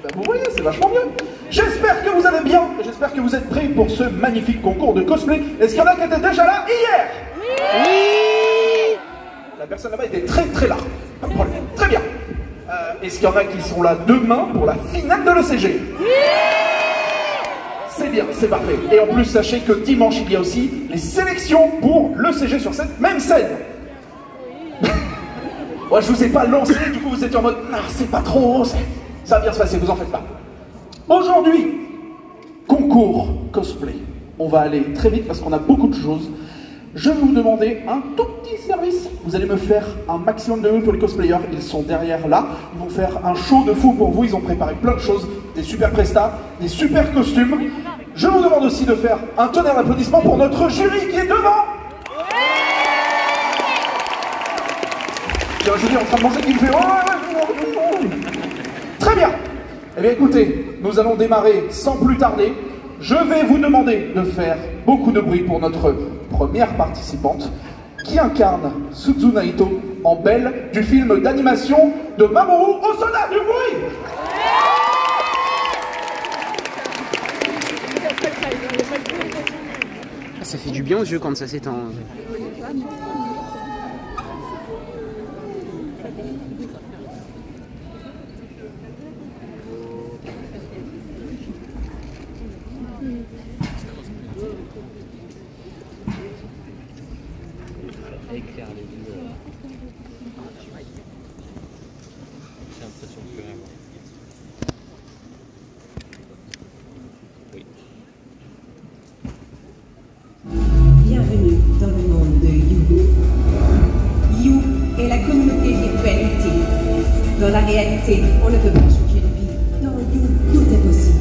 ben vous voyez, c'est vachement mieux. J'espère que vous allez bien, j'espère que vous êtes prêts pour ce magnifique concours de cosplay. Est-ce qu'il y en a qui étaient déjà là hier? Oui. La personne là-bas était très là, pas de problème. Très bien. Est-ce qu'il y en a qui sont là demain pour la finale de l'ECG? Oui. C'est bien, c'est parfait. Et en plus, sachez que dimanche, il y a aussi les sélections pour l'ECG sur cette même scène. Ouais, je vous ai pas lancé, du coup vous étiez en mode « Non, c'est pas trop, ça va bien se passer, vous en faites pas. » Aujourd'hui, concours cosplay. On va aller très vite parce qu'on a beaucoup de choses. Je vais vous demander un tout petit service. Vous allez me faire un maximum de bruit pour les cosplayers. Ils sont derrière là. Ils vont faire un show de fou pour vous. Ils ont préparé plein de choses. Des super prestats, des super costumes. Je vous demande aussi de faire un tonnerre d'applaudissements pour notre jury qui est devant. Je dis en train de manger qui me fait oh, très bien. Eh bien écoutez, nous allons démarrer sans plus tarder. Je vais vous demander de faire beaucoup de bruit pour notre première participante qui incarne Suzu Naito en Belle du film d'animation de Mamoru Hosoda. Du bruit. Ça fait du bien aux yeux quand ça s'éteint. Éclaire les yeux. J'ai l'impression de plus rien voir. Oui. Bienvenue dans le monde de You. You est la communauté virtuelle ultime. Dans la réalité, on ne peut pas changer de vie. Dans You, tout est possible.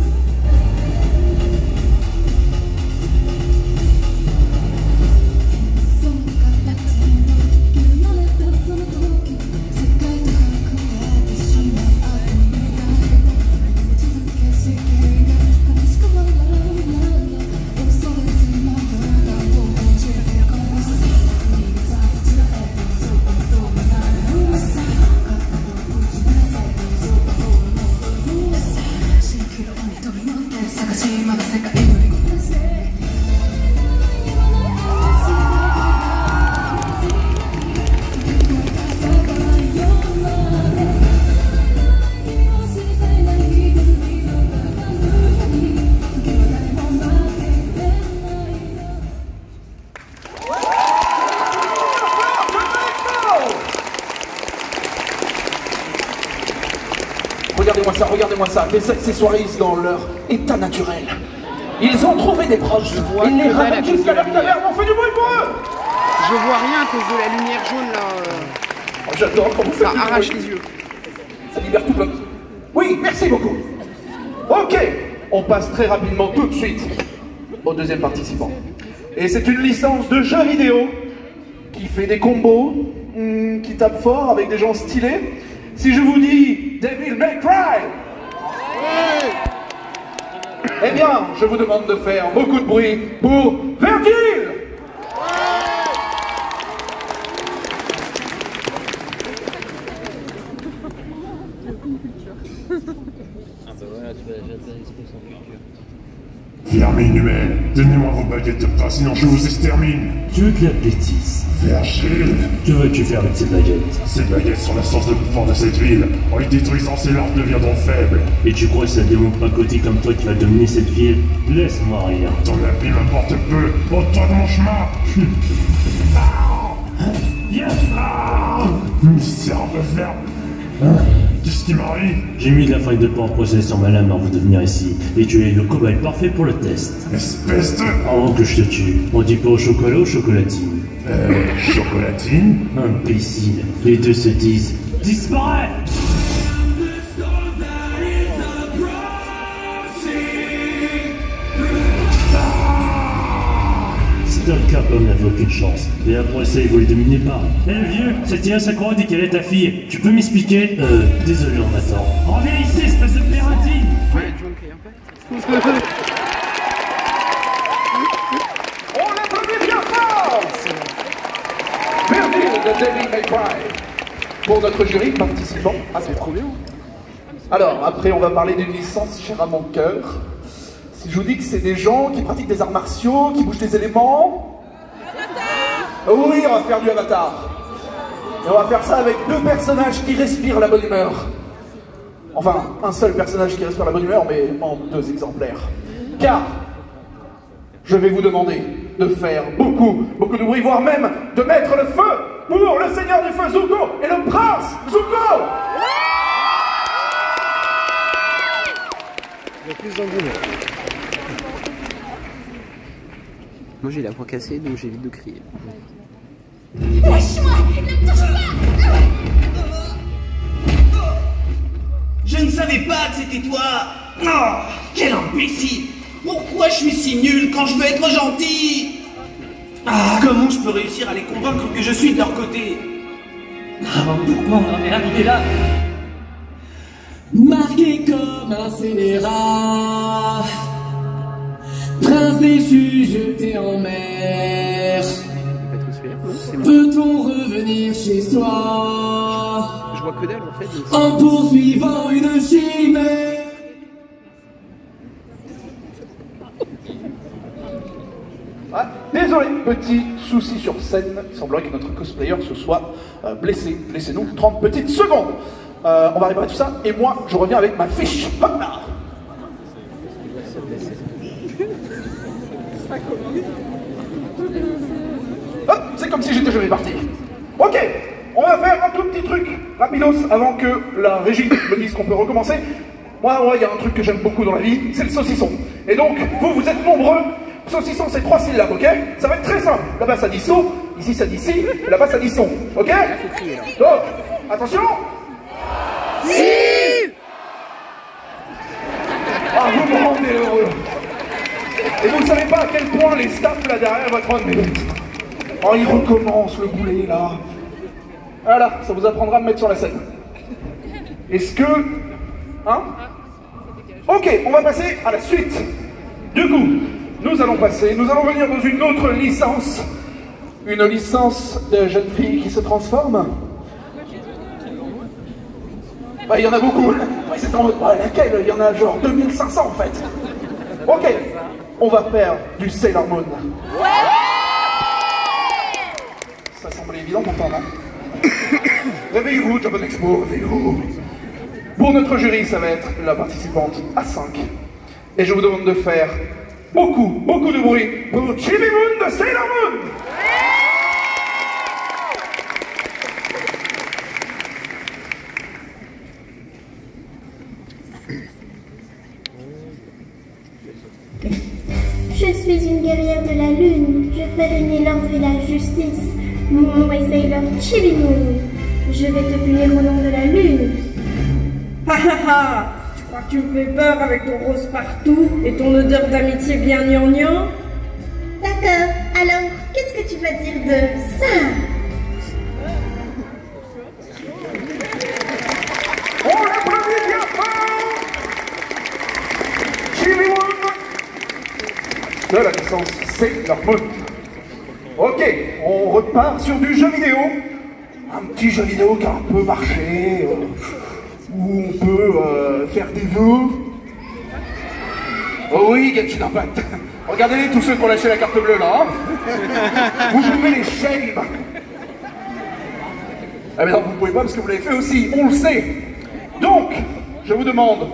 Regardez-moi ça, les accessoiristes dans leur état naturel. Ils ont trouvé des proches, ils les ramènent jusqu'à la taverne, on fait du bruit pour eux. Je vois rien à cause de la lumière jaune là. Oh, j'adore quand vous faites Ça arrache les yeux. Ça libère tout le monde. Oui, merci beaucoup. Ok, on passe très rapidement tout de suite au deuxième participant. Et c'est une licence de jeu vidéo qui fait des combos, qui tape fort avec des gens stylés. Si je vous dis Devil May Cry, eh bien, je vous demande de faire beaucoup de bruit pour Virgil. Ah bah voilà, tu vas jeter l'expo sans culture. Vermine humaine, donnez-moi vos baguettes de pain, sinon je vous extermine. Tu veux que la bêtise? Virgile, Que veux-tu faire avec ces baguettes? ces baguettes sont la source de pouvoir de cette ville. En les détruisant, ces larves deviendront faibles. Et tu crois que c'est un démon pacoté comme toi qui va dominer cette ville? Laisse-moi rire. Ton avis m'importe peu. Ôte-toi de mon chemin. Viens! Misérable verbe. Qu'est-ce qui m'arrive? J'ai mis de la farine de porc processée sur ma lame avant de venir ici. Et tu es le cobaye parfait pour le test. Espèce de... Avant que je te tue, on dit pas au chocolat ou chocolatine? Chocolatine? Imbécile. Les deux se disent disparais! Si dans le cas, homme n'avait aucune chance. Et après ça, il voulait dominer pas. Eh vieux, cette Tia Sakura dit qu'elle est ta fille. Tu peux m'expliquer? Désolé, on m'attend. Reviens ici, espèce de pératine! Ouais, tu vois qu'il y a un peu. On l'applaudit bien fort. Virgil de Devil May Cry. Pour notre jury participant, C'est trop bien. Alors, après, on va parler d'une licence chère à mon cœur. Si je vous dis que c'est des gens qui pratiquent des arts martiaux, qui bougent des éléments... Avatar! Oui, on va faire du Avatar. Et on va faire ça avec 2 personnages qui respirent la bonne humeur. Enfin, un seul personnage qui respire la bonne humeur, mais en 2 exemplaires. Car, je vais vous demander de faire beaucoup de bruit, voire même de mettre le feu pour le seigneur du feu Zuko et le prince Zuko! Il y a plus d'engouement. Moi j'ai la voix cassée donc j'évite de crier. Lâche-moi! Ne me touche pas! Je ne savais pas que c'était toi! Oh, quel imbécile! Pourquoi je suis si nul quand je veux être gentil? Ah, comment je peux réussir à les convaincre que je suis de leur côté? Ah, pourquoi on en est arrivé là? Marqué comme un scélérat, prince déchu jeté en mer. Peut-on revenir chez soi? Je vois que dalle en fait. En poursuivant une chimère. Ah, désolé, petit souci sur scène. Il semblerait que notre cosplayer se soit blessé. Laissez-nous 30 petites secondes. On va réparer tout ça et moi je reviens avec ma fiche. Hop là. Hop, c'est comme si j'étais jamais parti. Ok, on va faire un tout petit truc rapidos avant que la régie me dise qu'on peut recommencer. Moi, il y a un truc que j'aime beaucoup dans la vie, c'est le saucisson. Et donc, vous êtes nombreux. Saucisson, c'est 3 syllabes, ok? Ça va être très simple. Là-bas, ça dit saut, ici, ça dit si, et là-bas, ça dit son, ok? Donc, attention. Si! Ah, vous me rendez heureux. Et vous ne savez pas à quel point les staffs là derrière vont être en minute. Oh, il recommence le boulet là. Voilà, ça vous apprendra à me mettre sur la scène. Est-ce que... Hein? Ok, on va passer à la suite. Du coup, nous allons venir dans une autre licence. Une licence de jeune fille qui se transforme. Bah, il y en a beaucoup. Ouais, c'est en... laquelle? Il y en a genre 2500 en fait. Ok, on va faire du Sailor Moon. Ouais! Ça semblait évident pourtant, non? Réveillez-vous, Japan Expo, réveillez-vous. Pour notre jury, ça va être la participante à 5. Et je vous demande de faire beaucoup de bruit pour Chibi Moon de Sailor Moon! Je suis une guerrière de la lune. Je fais régner l'ordre et la justice. Mon nom est Sailor Chibi Moon. Je vais te punir au nom de la lune. Ha ha ha! Tu crois que tu me fais peur avec ton rose partout et ton odeur d'amitié bien gnangnan? D'accord, alors qu'est-ce que tu vas dire de ça? On l'applaudit bien fort! Chibi Moon de la licence Sailor Moon. Ok, on repart sur du jeu vidéo. Un petit jeu vidéo qui a un peu marché, où on peut faire des vœux. Oh oui, Genshin Impact. Regardez tous ceux qui ont lâché la carte bleue là. Hein. Vous jouez les shame. Ah mais non, vous pouvez pas parce que vous l'avez fait aussi, on le sait. Donc, je vous demande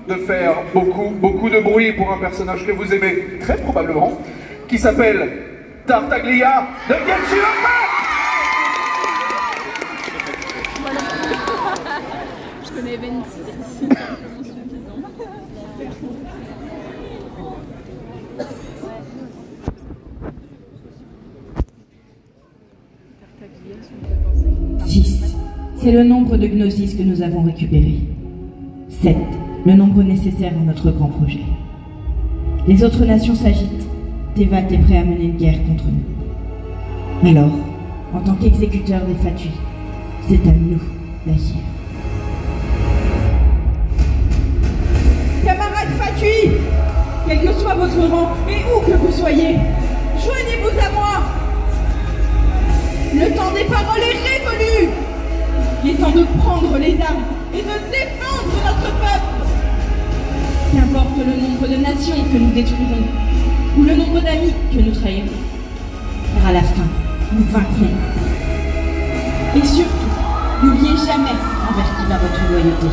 de faire beaucoup de bruit pour un personnage que vous aimez très probablement, qui s'appelle Tartaglia de Genshin Impact. Je connais 26 ici, c'est suffisant. 6. C'est le nombre de gnosis que nous avons récupéré. 7. Le nombre nécessaire à notre grand projet. Les autres nations s'agitent. Teyvat est prêt à mener une guerre contre nous. Alors, en tant qu'exécuteur des Fatui, c'est à nous d'agir. Camarades Fatui, quel que soit votre rang et où que vous soyez, joignez-vous à moi. Le temps des paroles est révolu. Il est temps de prendre les armes et de défendre notre peuple. Qu'importe le nombre de nations que nous détruirons, ou le nombre d'amis que nous trahirons, car à la fin, nous vaincrons. Et surtout, n'oubliez jamais envers qui va votre loyauté.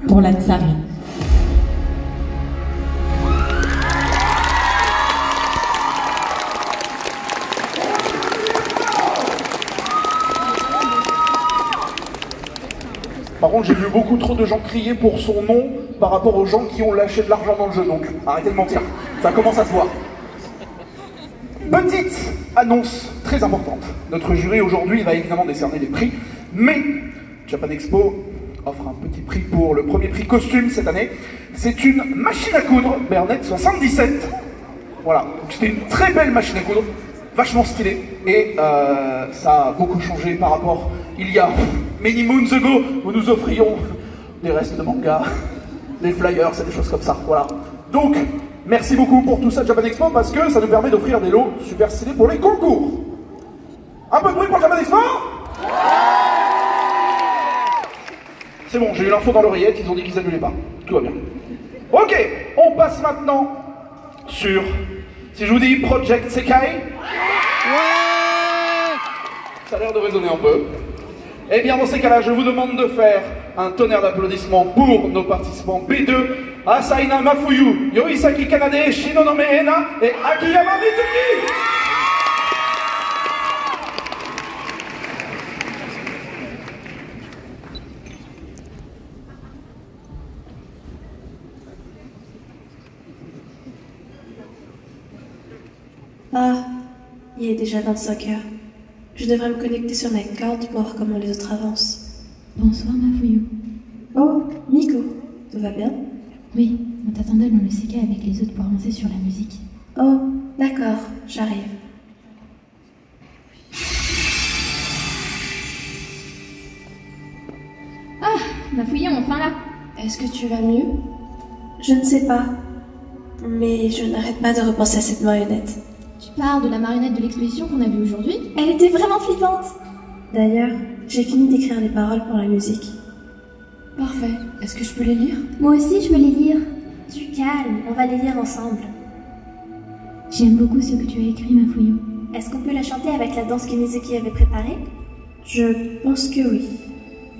Pour la tsarine. Par contre, j'ai vu beaucoup trop de gens crier pour son nom par rapport aux gens qui ont lâché de l'argent dans le jeu, donc arrêtez de mentir, ça commence à se voir. Petite annonce très importante. Notre jury aujourd'hui va évidemment décerner des prix, mais Japan Expo offre un petit prix pour le premier prix costume cette année. C'est une machine à coudre Bernet 77. Voilà, donc c'était une très belle machine à coudre, vachement stylée, et ça a beaucoup changé par rapport il y a many moons ago où nous offrions des restes de manga, des flyers, c'est des choses comme ça, voilà. Donc, merci beaucoup pour tout ça Japan Expo parce que ça nous permet d'offrir des lots super stylés pour les concours. Un peu de bruit pour Japan Expo? C'est bon, j'ai eu l'info dans l'oreillette, ils ont dit qu'ils annulaient pas. Tout va bien. Ok, on passe maintenant sur... Si je vous dis Project Sekai? Ça a l'air de résonner un peu. Eh bien, dans ces cas-là, je vous demande de faire un tonnerre d'applaudissements pour nos participants B2, Asaina Mafuyu, Yoisaki Kanade, Shinonome Ena et Akiyama Mitsuki. Ah, il est déjà 25 heures. Je devrais me connecter sur Nightcard pour voir comment les autres avancent. Bonsoir, Mafuyu. Oh, Miko, tout va bien? Oui, on t'attendait dans le CK avec les autres pour avancer sur la musique. Oh, d'accord, j'arrive. Ah, Mafuyu, enfin là. Est-ce que tu vas mieux? Je ne sais pas, mais je n'arrête pas de repenser à cette marionnette. Tu parles de la marionnette de l'exposition qu'on a vue aujourd'hui? Elle était vraiment flippante. D'ailleurs, j'ai fini d'écrire les paroles pour la musique. Parfait. Est-ce que je peux les lire? Moi aussi, je veux les lire. Du calme, on va les lire ensemble. J'aime beaucoup ce que tu as écrit, Mafuyu. Est-ce qu'on peut la chanter avec la danse que Mizuki avait préparée? Je pense que oui.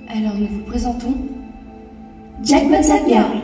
Alors nous vous présentons Jackpot Girl.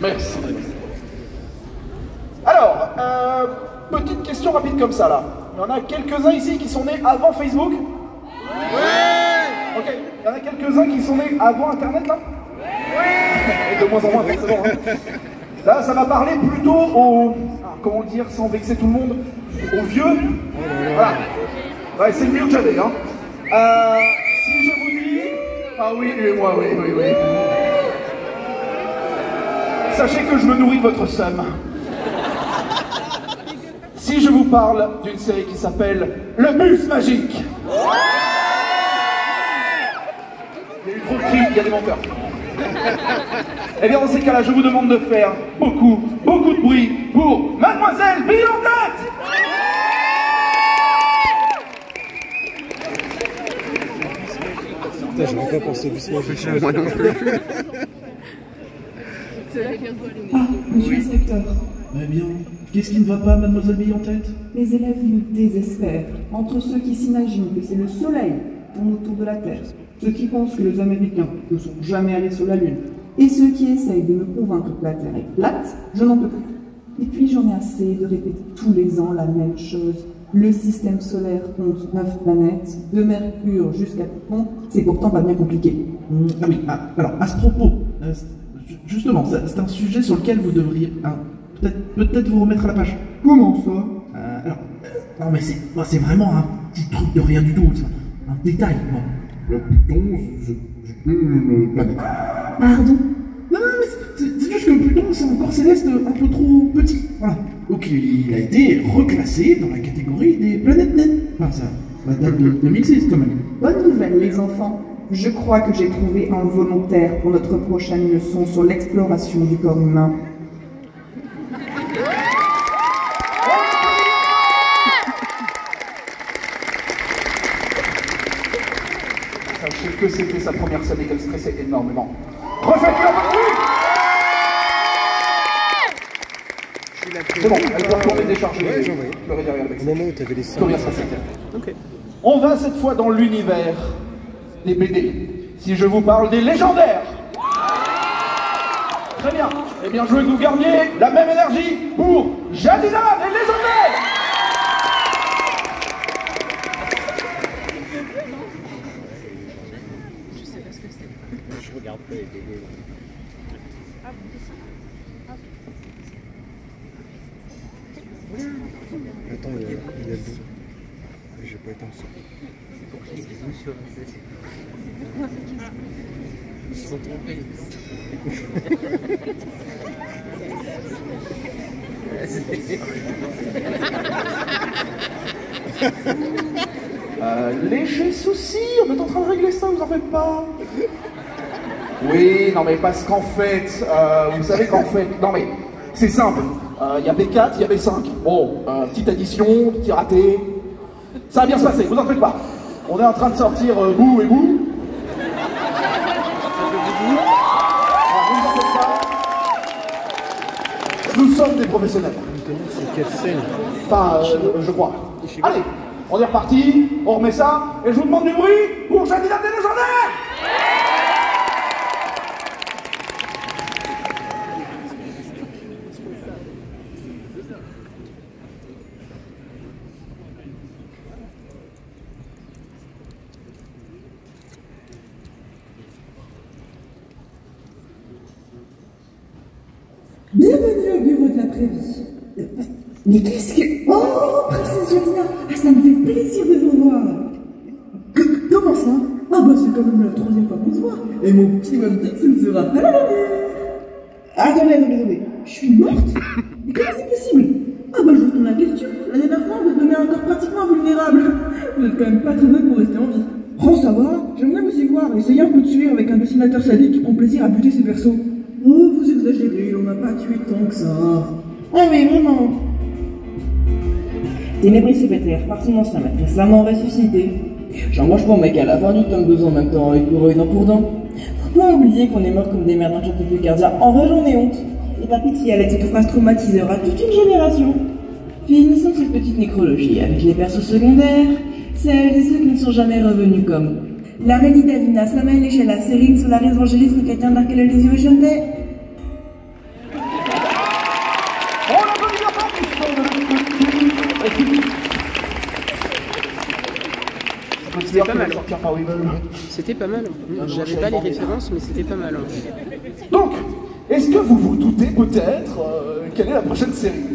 Merci. Alors, petite question rapide comme ça là. Il y en a quelques-uns ici qui sont nés avant Facebook? Ouais. Ok, il y en a quelques-uns qui sont nés avant Internet là? Ouais. Et de moins en moins forcément. Hein. Là, ça va parler plutôt aux... comment dire sans vexer tout le monde? Aux vieux. Voilà. Ouais, c'est mieux que j'avais. Hein. Si je vous dis... Ah oui, moi, oui. Sachez que je me nourris de votre somme. Si je vous parle d'une série qui s'appelle Le Bus Magique. trop de cris, il y a des menteurs. Eh bien, dans ces cas-là, je vous demande de faire beaucoup de bruit pour Mademoiselle Bille en tête. Putain, je n'ai pas pensé doucement, je moi non plus. Ah, monsieur le inspecteur. Eh bien, qu'est-ce qui ne va pas, Mademoiselle Bille en tête? Les élèves nous désespèrent. Entre ceux qui s'imaginent que c'est le soleil qui tourne autour de la Terre, ceux qui pensent que les Américains ne sont jamais allés sur la Lune, et ceux qui essayent de me convaincre que la Terre est plate, je n'en peux plus. Et puis j'en ai assez de répéter tous les ans la même chose. Le système solaire compte 9 planètes, de Mercure jusqu'à Pluton, c'est pourtant pas bien compliqué. Ah oui, alors à ce propos, justement, c'est un sujet sur lequel vous devriez peut-être vous remettre à la page. Comment ça? Non mais c'est vraiment un petit truc de rien du tout, un détail. Bon. Le Pluton, c'est une planète. Pardon? Non, mais c'est juste que Pluton, c'est un corps céleste un peu trop petit. Voilà. Donc il a été reclassé dans la catégorie des planètes naines. Enfin, ça date de 2006 quand même. Bonne nouvelle, les enfants. Je crois que j'ai trouvé un volontaire pour notre prochaine leçon sur l'exploration du corps humain. Sachez que c'était sa première scène et qu'elle stressait énormément. Refaites-le un peu de bruit. C'est bon, elle peut retourner décharger le derrière avec ça. Au moment où tu avais les sons. Combien ça c'était? Ok. On va cette fois dans l'univers des BD. Si je vous parle des légendaires. Très bien. Eh bien, je veux que vous gardiez la même énergie pour Jadina, les légendaires. Je regarde pas les BD. Attends, il y a le bout. J'ai pas éteint ça. Pour qu'il y ait des bisous sur un PC. Ils se sont trompés. Léger souci, on est en train de régler ça, vous en faites pas. Oui, non mais parce qu'en fait, vous savez qu'en fait, non mais c'est simple. Il y a B4, il y a B5. Bon, petite addition, petit raté. Ça va bien se passer, vous en faites pas. On est en train de sortir bout et bout. Vous en faites pas. Nous sommes des professionnels. C'est quelle scène? Enfin, je crois. Allez, on est reparti, on remet ça, et je vous demande du bruit pour Jadina des légendaires. Bienvenue au bureau de la Prévie. Mais qu'est-ce que... Oh, princesse Jadina. Ah, ça me fait plaisir de vous voir. Comment ça? Ah bah c'est quand même la troisième fois qu'on se voit. Et mon petit webtex ne sera pas la dernière. Attendez. Je suis morte? Mais comment c'est possible? Ah bah je vous tourne la question. La dernière fois, vous devenez encore pratiquement invulnérable. Vous êtes quand même pas très bon pour rester en vie. Oh, ça va. J'aimerais aussi voir. Essayez un peu de tuer avec un dessinateur sadique qui prend plaisir à buter ses persos. Oh, vous exagérez, on n'a pas tué tant que ça. Ah mais vraiment. Ténébris secrétaire, par son ancien maître, récemment ressuscité. J'envoie mec à la fin du tome 2 en même temps avec pour œil dent pour dent. Faut pas oublier qu'on est mort comme des merdes d'un château de cardia. En vrai, j'en ai honte. Et par pitié, Alex, cette phrase traumatisera toute une génération. Finissons cette petite nécrologie avec les persos secondaires, celles et ceux qui ne sont jamais revenus comme la Rénie Davina, Samuel Echela, Céline, Solaris, Vangelis, Chrétien, d'Archéologie, Oceanday. C'était pas mal. C'était pas mal. J'avais pas les références, mais c'était pas mal. Donc, est-ce que vous vous doutez peut-être quelle est la prochaine série?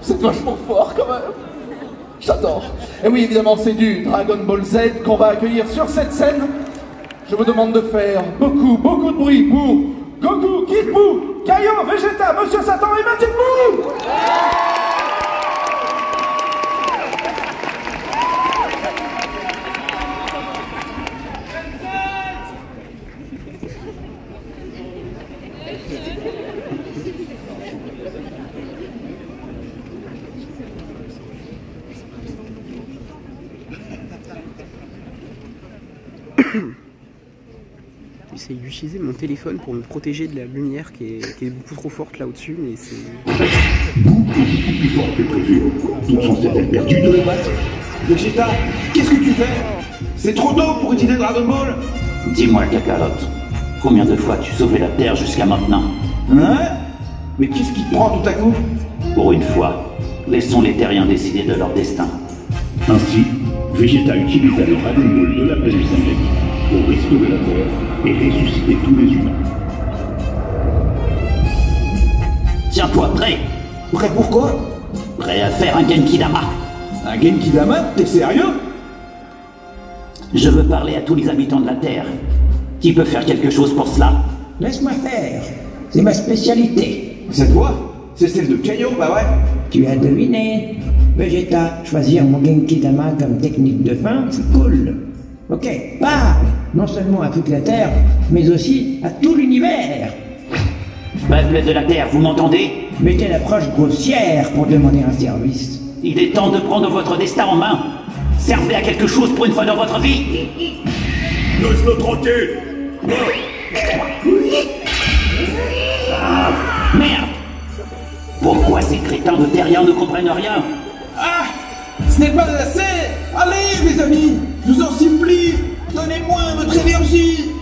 C'est vachement fort quand même. J'adore. Et oui, évidemment, c'est du Dragon Ball Z qu'on va accueillir sur cette scène. Je vous demande de faire beaucoup de bruit pour Goku, Kid Buu, Kaio, Vegeta, Monsieur Satan et Majin Buu. J'essaie d'utiliser mon téléphone pour me protéger de la lumière qui est beaucoup trop forte là au-dessus, mais c'est... Beaucoup plus fort que prévu. Tout censé être perdu de la base. Vegeta, qu'est-ce que tu fais? C'est trop tôt pour utiliser Dragon Ball. Dis-moi, Kakarotte, combien de fois as-tu sauvé la Terre jusqu'à maintenant? Hein? Mais qu'est-ce qui te prend tout à coup? Pour une fois, laissons les Terriens décider de leur destin. Ainsi, Vegeta utilisa le Dragon Ball de la planète Namek pour restaurer la Terre et ressusciter tous les humains. Tiens-toi prêt. Prêt pour quoi? Prêt à faire un Genkidama. Un Genkidama? T'es sérieux? Je veux parler à tous les habitants de la Terre. Qui peut faire quelque chose pour cela? Laisse-moi faire. C'est ma spécialité. Cette voix? C'est celle de Kaio, bah ouais. Tu as deviné. Vegeta, choisir mon Genkidama comme technique de fin, c'est cool. Ok, parle. Non seulement à toute la Terre, mais aussi à tout l'univers. Peuple de la Terre, vous m'entendez? Mettez l'approche grossière pour demander un service. Il est temps de prendre votre destin en main. Servez à quelque chose pour une fois dans votre vie. Laisse-le tranquille. Merde! Pourquoi ces crétins de terriens ne comprennent rien? Ah! Ce n'est pas assez! Allez, mes amis! Je vous en supplie! Donnez-moi votre énergie!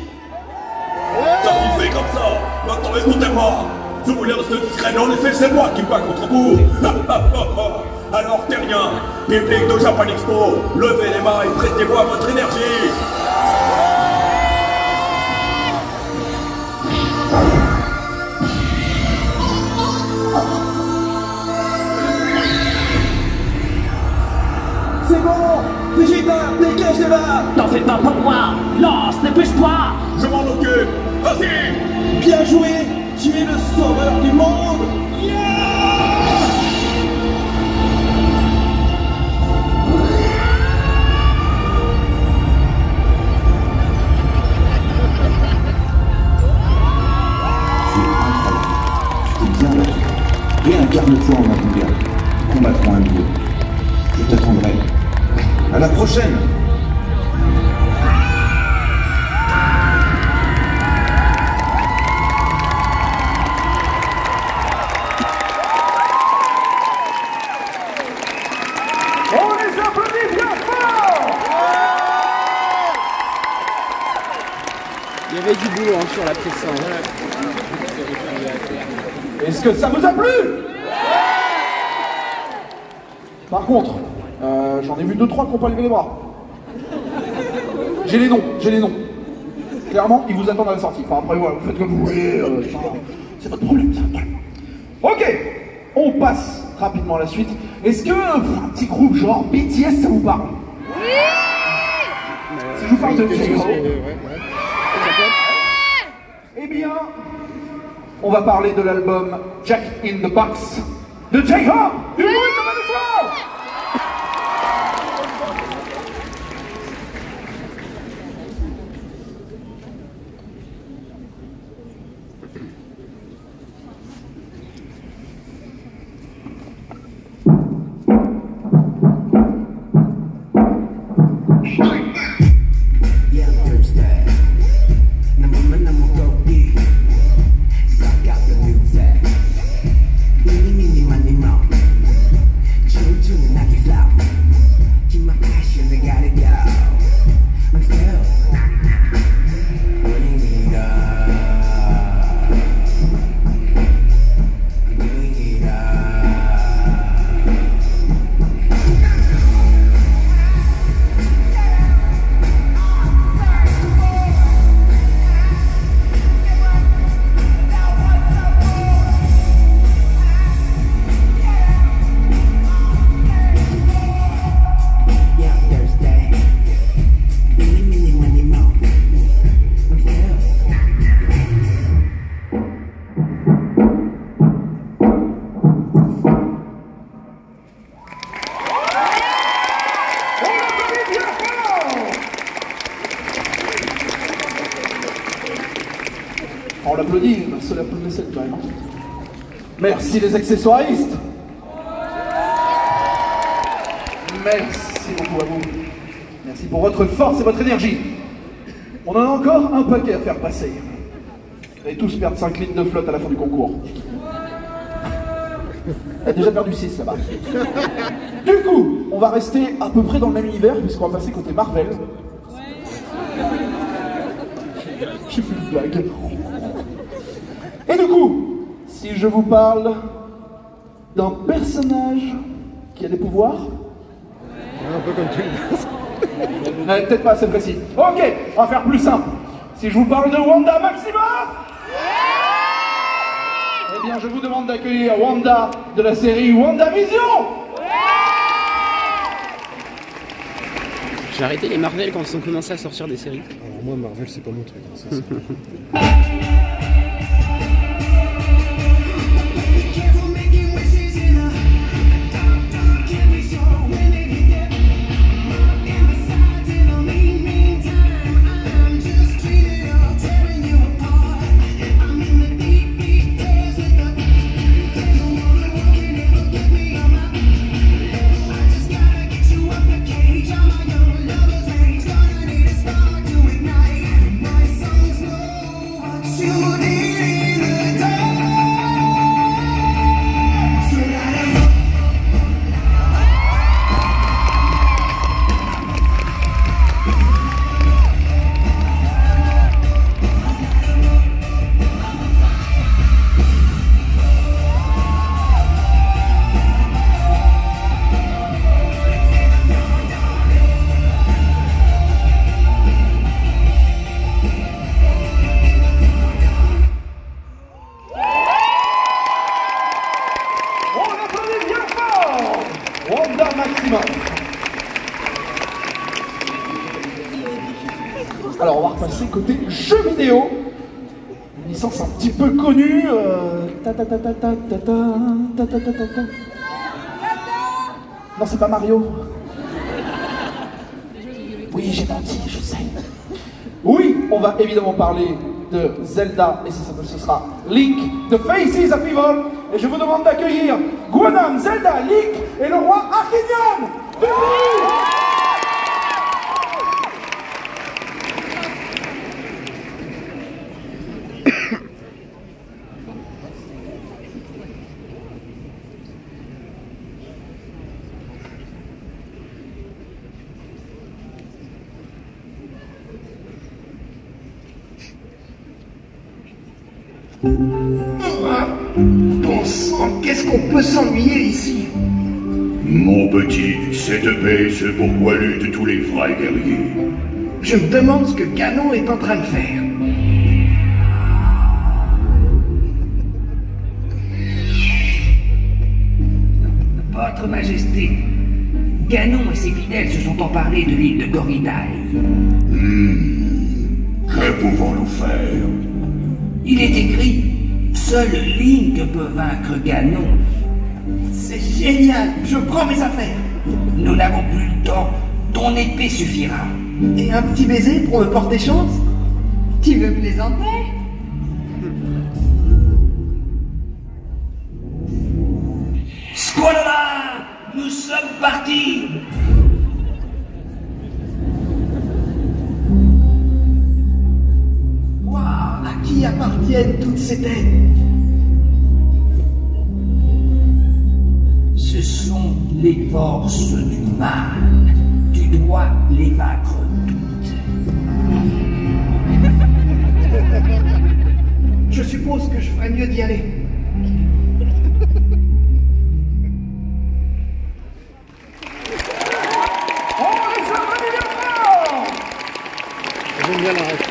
Ça vous fait comme ça! Maintenant écoutez-moi! Je voulais rester discret, mais en effet, c'est moi qui me bats contre vous! Alors, terriens, public de Japan Expo, levez les mains et prêtez-moi votre énergie! C'est bon! Vegeta, dégage de là! T'en fais pas pour moi! Lance, dépêche-toi! Je m'en occupe! Vas-y! Bien joué! Tu es le sauveur du monde! Réincarne-toi en un bouddha. Combattrons à nouveau. Je t'attendrai. À la prochaine! On les applaudit bien fort! Il y avait du boulot hein, sur la piste. Est-ce que ça vous a plu? Par contre, j'en ai vu 2-3 qui n'ont pas levé les bras. J'ai les noms. Clairement, ils vous attendent à la sortie. Enfin après, voilà, vous faites comme vous voulez. C'est votre problème, Ok, on passe rapidement à la suite. Est-ce que un petit groupe genre BTS, ça vous parle? Oui. Si je vous parle de J-Hope, eh bien, on va parler de l'album Jack in the Box de J-Hope. Du bruit comme un soir. On l'applaudit, c'est l'applaudissement quand même. Merci les accessoiristes. Merci beaucoup à vous. Merci pour votre force et votre énergie. On en a encore un paquet à faire passer. Et tous perdent 5 litres de flotte à la fin du concours. Elle a déjà perdu 6 là-bas. Du coup, on va rester à peu près dans le même univers puisqu'on va passer côté Marvel. J'ai fait une blague. Et du coup, si je vous parle d'un personnage qui a des pouvoirs. Un peu comme tout le monde. Peut-être pas assez précis. Ok, on va faire plus simple. Si je vous parle de Wanda Maximoff, eh bien je vous demande d'accueillir Wanda de la série WandaVision. J'ai arrêté les Marvel quand ils ont commencé à sortir des séries. Alors moi, Marvel, c'est pas mon truc. Hein, ça, c'est... Wanda Maximoff. Alors on va repasser côté jeux vidéo. Une licence un petit peu connue. Non, c'est pas Mario. Oui, j'ai menti, je sais. Oui, on va évidemment parler de Zelda, et ce sera Link, The Faces of Evil. Et je vous demande d'accueillir Ganon, Zelda, Link et le roi Archénion. Bon sang, qu'est-ce qu'on peut s'ennuyer ici? Mon petit, cette paix, c'est pourquoi luttent tous les vrais guerriers. Je me demande ce que Ganon est en train de faire. Votre Majesté, Ganon et ses fidèles se sont emparés de l'île de Goridai. Que pouvons-nous faire? Il est écrit, seul Link peut vaincre Ganon. C'est génial, je prends mes affaires. Nous n'avons plus le temps, ton épée suffira. Et un petit baiser pour me porter chance? Tu veux plaisanter? Squalala, nous sommes partis. Waouh, à qui appartiennent toutes ces têtes? Ce sont les forces du mal. Tu dois les vaincre toutes. Je suppose que je ferais mieux d'y aller. J'aime bien la ref.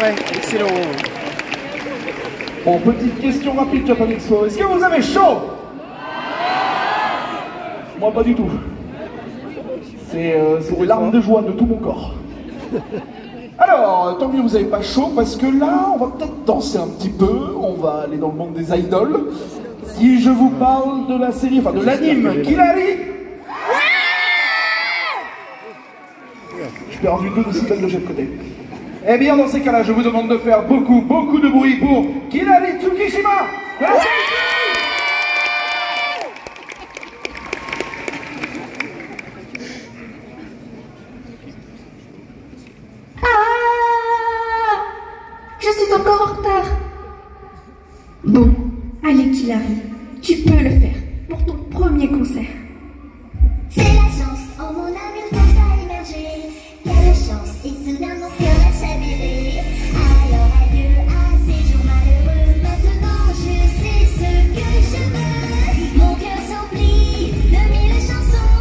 Ouais, excellent. Bon, petite question rapide, Japan Expo. Est-ce que vous avez chaud? Moi, pas du tout. C'est des larmes de joie de tout mon corps. Alors, tant mieux, vous n'avez pas chaud, parce que là, on va peut-être danser un petit peu. On va aller dans le monde des idoles. Si je vous parle de la série, enfin de l'anime Kirari. J'ai perdu 2 décibels de jet de côté. Eh bien, dans ces cas-là, je vous demande de faire beaucoup de bruit pour Kirari Tsukishima. Hilary. Tu peux le faire pour ton premier concert. C'est la chance, en mon âme une force a émergé. Quelle chance, et soudain mon cœur a chaviré. Alors adieu à ces jours malheureux. Maintenant je sais ce que je veux. Mon cœur s'emplit de 1000 chansons.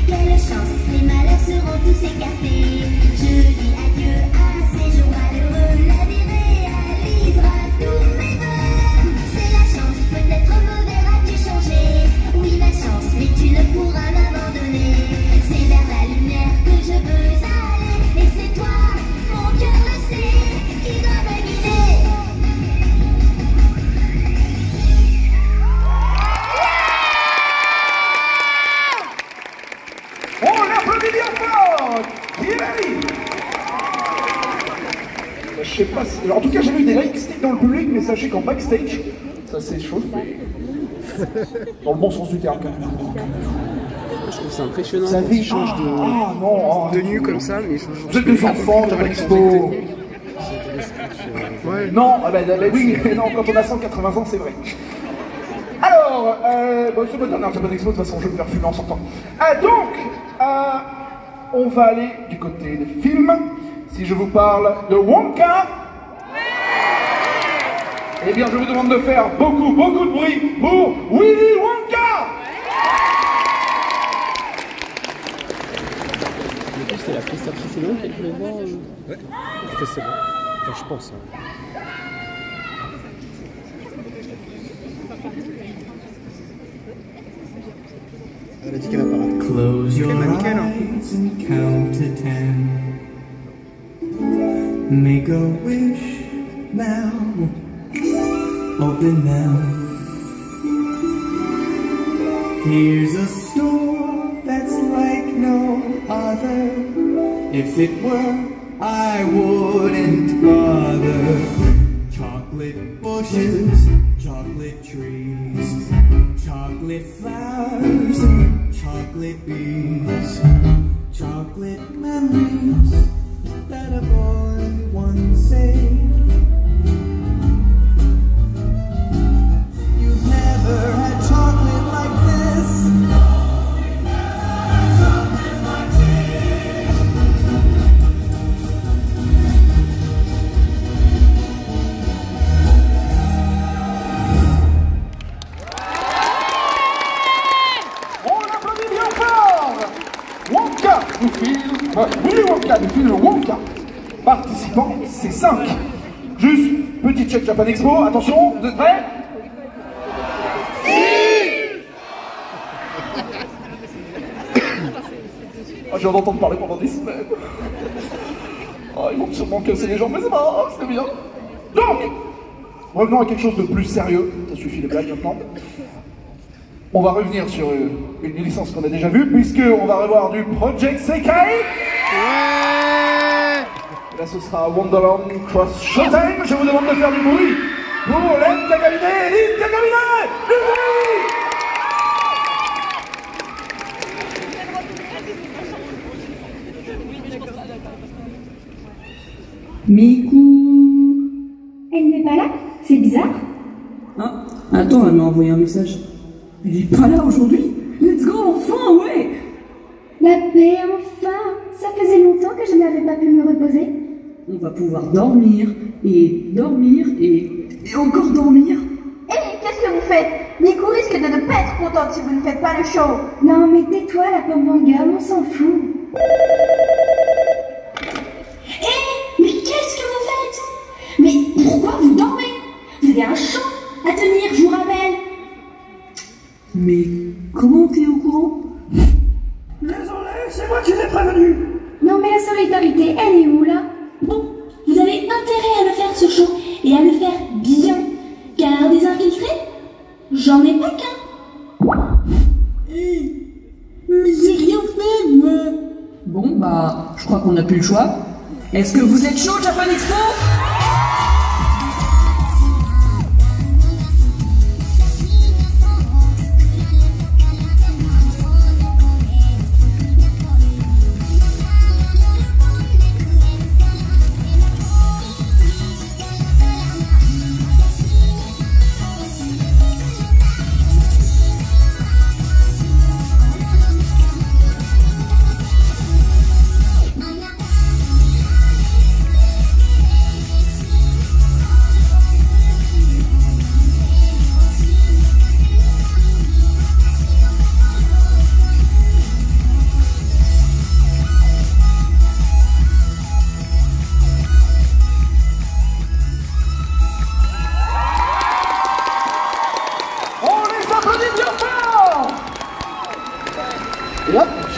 Quelle chance, les malheurs seront tous écartés. Je dis adieu à ces jours malheureux. La vie réalisera tous mes vœux. C'est la chance, peut-être me verras-tu changer. Oui ma chance, mais tu ne pourras m'abandonner. C'est vers la lumière que je veux aller. Et c'est toi, mon cœur le sait, qui doit me guider. On l'applaudit bien fort! Hilary! Je sais pas si... Alors, en tout cas, j'ai vu des lightsticks dans le public, mais sachez qu'en backstage, ça s'échauffe. Dans le bon sens du terme, quand même. Je trouve ça impressionnant. Ça quand ils changent de tenue comme ça, mais ils changent. Vous êtes des enfants, Japan Expo. Ouais. Non, ah bah oui, non, quand on a 180 ans, c'est vrai. Alors, bon, c'est pas dernière Japan Expo, de toute façon, je vais me faire fumer en sortant. On va aller du côté des films. Si je vous parle de Wonka, eh bien, je vous demande de faire beaucoup de bruit pour Willy Wonka. C'était la presta précédente qu'elle voulait voir. Ouais, c'était celle-là. Enfin, je pense. Elle a dit qu'elle a pas raté. Close your eyes and count to 10. Make a wish now. Open them. Here's a store that's like no other. If it were, I wouldn't bother. Chocolate bushes, chocolate trees, chocolate flowers and chocolate bees, chocolate memories that a boy once said. You've never had chocolate like this. Willy Wonka du film Wonka. Participants, c'est 5. Juste, petit check Japan Expo. Attention, vous êtes prêts? Oh, je viens d'entendre parler pendant des semaines. Oh, ils vont sûrement casser les jambes, mais c'est pas grave, c'est bien. Donc, revenons à quelque chose de plus sérieux. Ça suffit les blagues maintenant. On va revenir sur une licence qu'on a déjà vue, puisqu'on va revoir du Project Sekai. Ouais. Là, ce sera Wonderland Cross Showtime. Je vous demande de faire du bruit pour l'Intagamine, du bruit. Miku... Elle n'est pas là? C'est bizarre. Ah, attends, elle m'a envoyé un message. Elle est pas là aujourd'hui? Let's go, enfin, ouais! La paix, enfin! Ça faisait longtemps que je n'avais pas pu me reposer. On va pouvoir dormir, et dormir, et encore dormir. Hé, qu'est-ce que vous faites? Miku risque de ne pas être contente si vous ne faites pas le show. Non, mais tais-toi, la pomme Wangam, on s'en fout. Hé, mais qu'est-ce que vous faites? Mais pourquoi vous dormez? Vous avez un show à tenir, je vous rappelle. Mais comment t'es au courant? Désolé, c'est moi qui l'ai prévenu. Non mais la solidarité, elle est où là? Bon, vous avez intérêt à le faire ce show, et à le faire bien, car des infiltrés, j'en ai pas qu'un. Mais j'ai rien fait, moi. Bon, bah, je crois qu'on n'a plus le choix. Est-ce que vous êtes chaud, Japan Expo?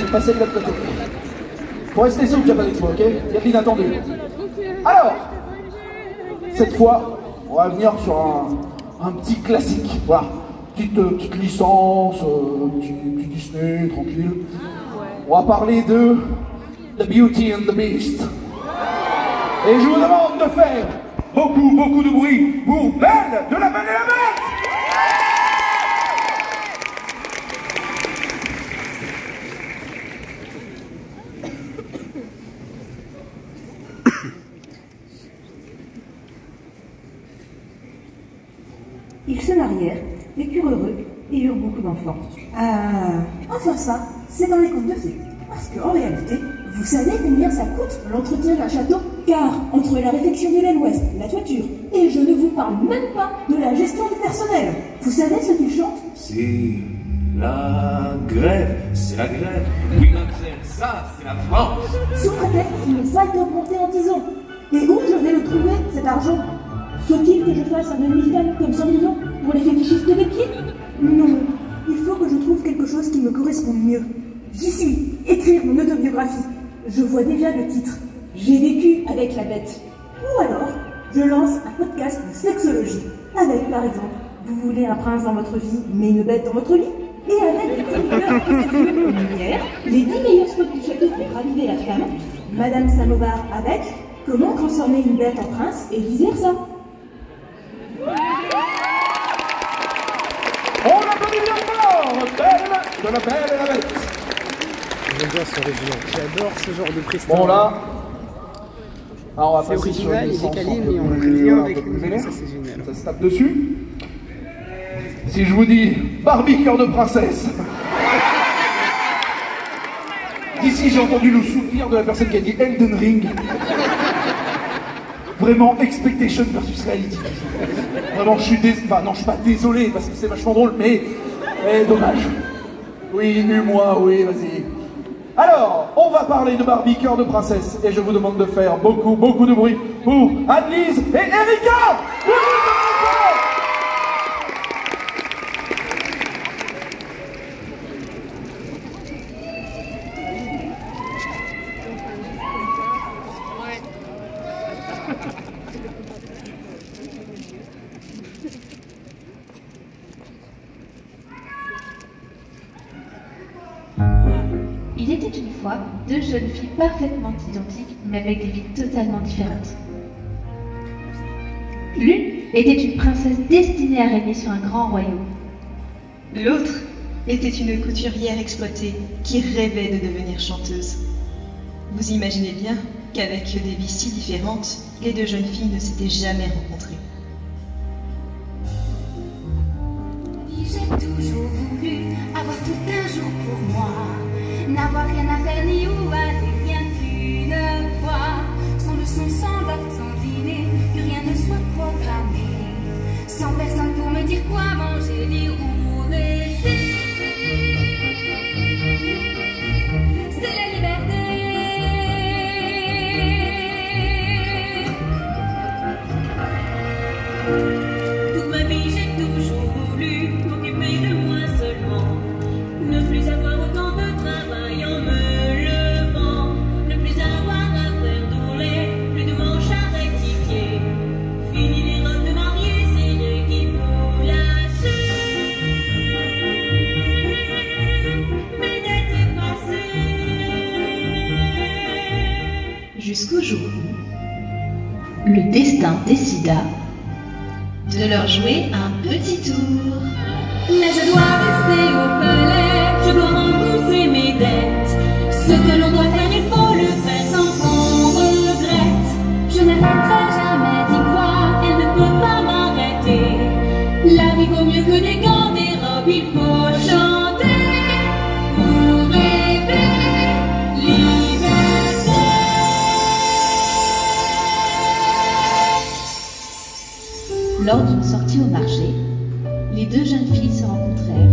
suis passé de l'autre côté. Faut rester sous le Japan Expo, ok? Il y a de l'inattendu. Alors, cette fois, on va venir sur un petit classique. Voilà. Petite licence, petit Disney, tranquille. On va parler de The Beauty and the Beast. Et je vous demande de faire beaucoup de bruit pour Belle de la Belle et la Bête. Ils se marièrent, vécurent heureux et eurent beaucoup d'enfants. Enfin ça, c'est dans les contes de fées. Parce qu'en réalité, vous savez combien ça coûte l'entretien d'un château? Car entre la réfection de l'aile ouest, la toiture, et je ne vous parle même pas de la gestion du personnel. Vous savez ce qu'ils chantent? Si, la grève, c'est la grève. Oui, mademoiselle, ça, c'est la France. Sous prétexte qu'ils n'ont pas été augmentés en 10 ans. Et où je vais le trouver, cet argent? Faut-il que je fasse un demi-fan comme Cendrillon pour les fétichistes de pieds? Non, il faut que je trouve quelque chose qui me corresponde mieux. J'y suis, écrire mon autobiographie. Je vois déjà le titre. J'ai vécu avec la bête. Ou alors, je lance un podcast de sexologie. Avec, par exemple, vous voulez un prince dans votre vie, mais une bête dans votre lit? Et avec des chroniqueurs qui s'occupent de lumière, les 10 meilleurs spots du château pour raviver la flamme, Madame Samovar avec comment transformer une bête en prince et vice versa. On applaudit bien fort Belle de la Belle et la Bête. J'aime bien ce régiment. J'adore ce genre de prestation. Bon là, alors on va c'est passer sur original, une il est licence décalé, un peu mais on plus- revient un avec peu plus une vénère. ça c'est génial. Ça se tape dessus. Si je vous dis Barbie cœur de princesse. D'ici j'ai entendu le souvenir de la personne qui a dit Elden Ring. Vraiment expectation versus reality. Vraiment je suis enfin non je suis pas désolé parce que c'est vachement drôle mais dommage. Oui, nu-moi, oui, vas-y. Alors, on va parler de Barbie cœur de princesse et je vous demande de faire beaucoup de bruit pour Annelise et Erika. Il était une fois deux jeunes filles parfaitement identiques, mais avec des vies totalement différentes. L'une était une princesse destinée à régner sur un grand royaume. L'autre était une couturière exploitée qui rêvait de devenir chanteuse. Vous imaginez bien qu'avec des vies si différentes, les deux jeunes filles ne s'étaient jamais rencontrées. J'ai toujours voulu avoir tout un jour pour moi, n'avoir rien à faire ni où aller, rien qu'une fois, sans leçon, sans date, sans dîner, que rien ne soit programmé, sans personne pour me dire quoi manger, lire ou rester. C'est la liberté. Toute ma vie j'ai toujours voulu m'occuper de moi seulement, ne plus avoir autant de travail en me levant, ne plus avoir à faire d'ourlet, plus de manches à rectifier, fini les robes de mariée serrées qu'il faut lâcher, mais d'être effacée. Jusqu'au jour où le destin décida de leur jouer un petit tour. Mais je dois rester au palais, je dois rembourser mes dettes. Ce que l'on doit faire, il faut le faire sans qu'on regrette. Je n'arrêterai jamais d'y croire, elle ne peut pas m'arrêter. La vie vaut mieux que des gants, des robes, il faut chanter pour rêver liberté. Lors d'une sortie au marché, les deux jeunes filles se rencontrèrent.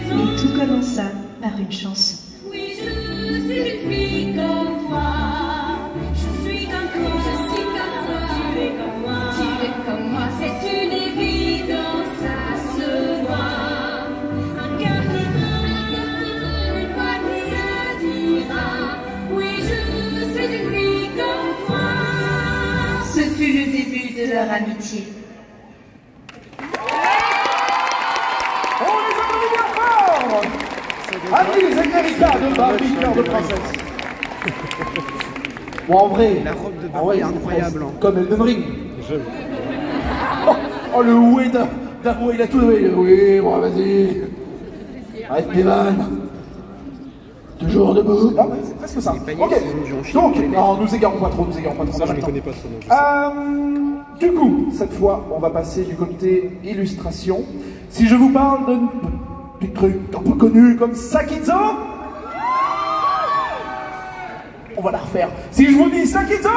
Et tout commença par une chanson. Oui, je suis une fille comme toi. Je suis comme toi. Je suis comme toi. Tu es comme moi. Tu es comme moi. C'est une évidence. de leur amitié. On les applaudit bien fort! Alice et Erika de Barbie, cœur de princesse. Bon, en vrai, la robe de Barbie est incroyable. Comme Elden Ring. Oh, le ouais d'Arwo, il a tout donné. Oui, bon, vas-y. Arrête tes vannes. Toujours debout. Non, mais c'est presque ça. Ok. Donc, non, nous égarons pas trop, Ça, je ne connais pas trop. Du coup, cette fois, on va passer du côté illustration. Si je vous parle de petits trucs un peu connus comme Sakizo, on va la refaire. Si je vous dis Sakizo,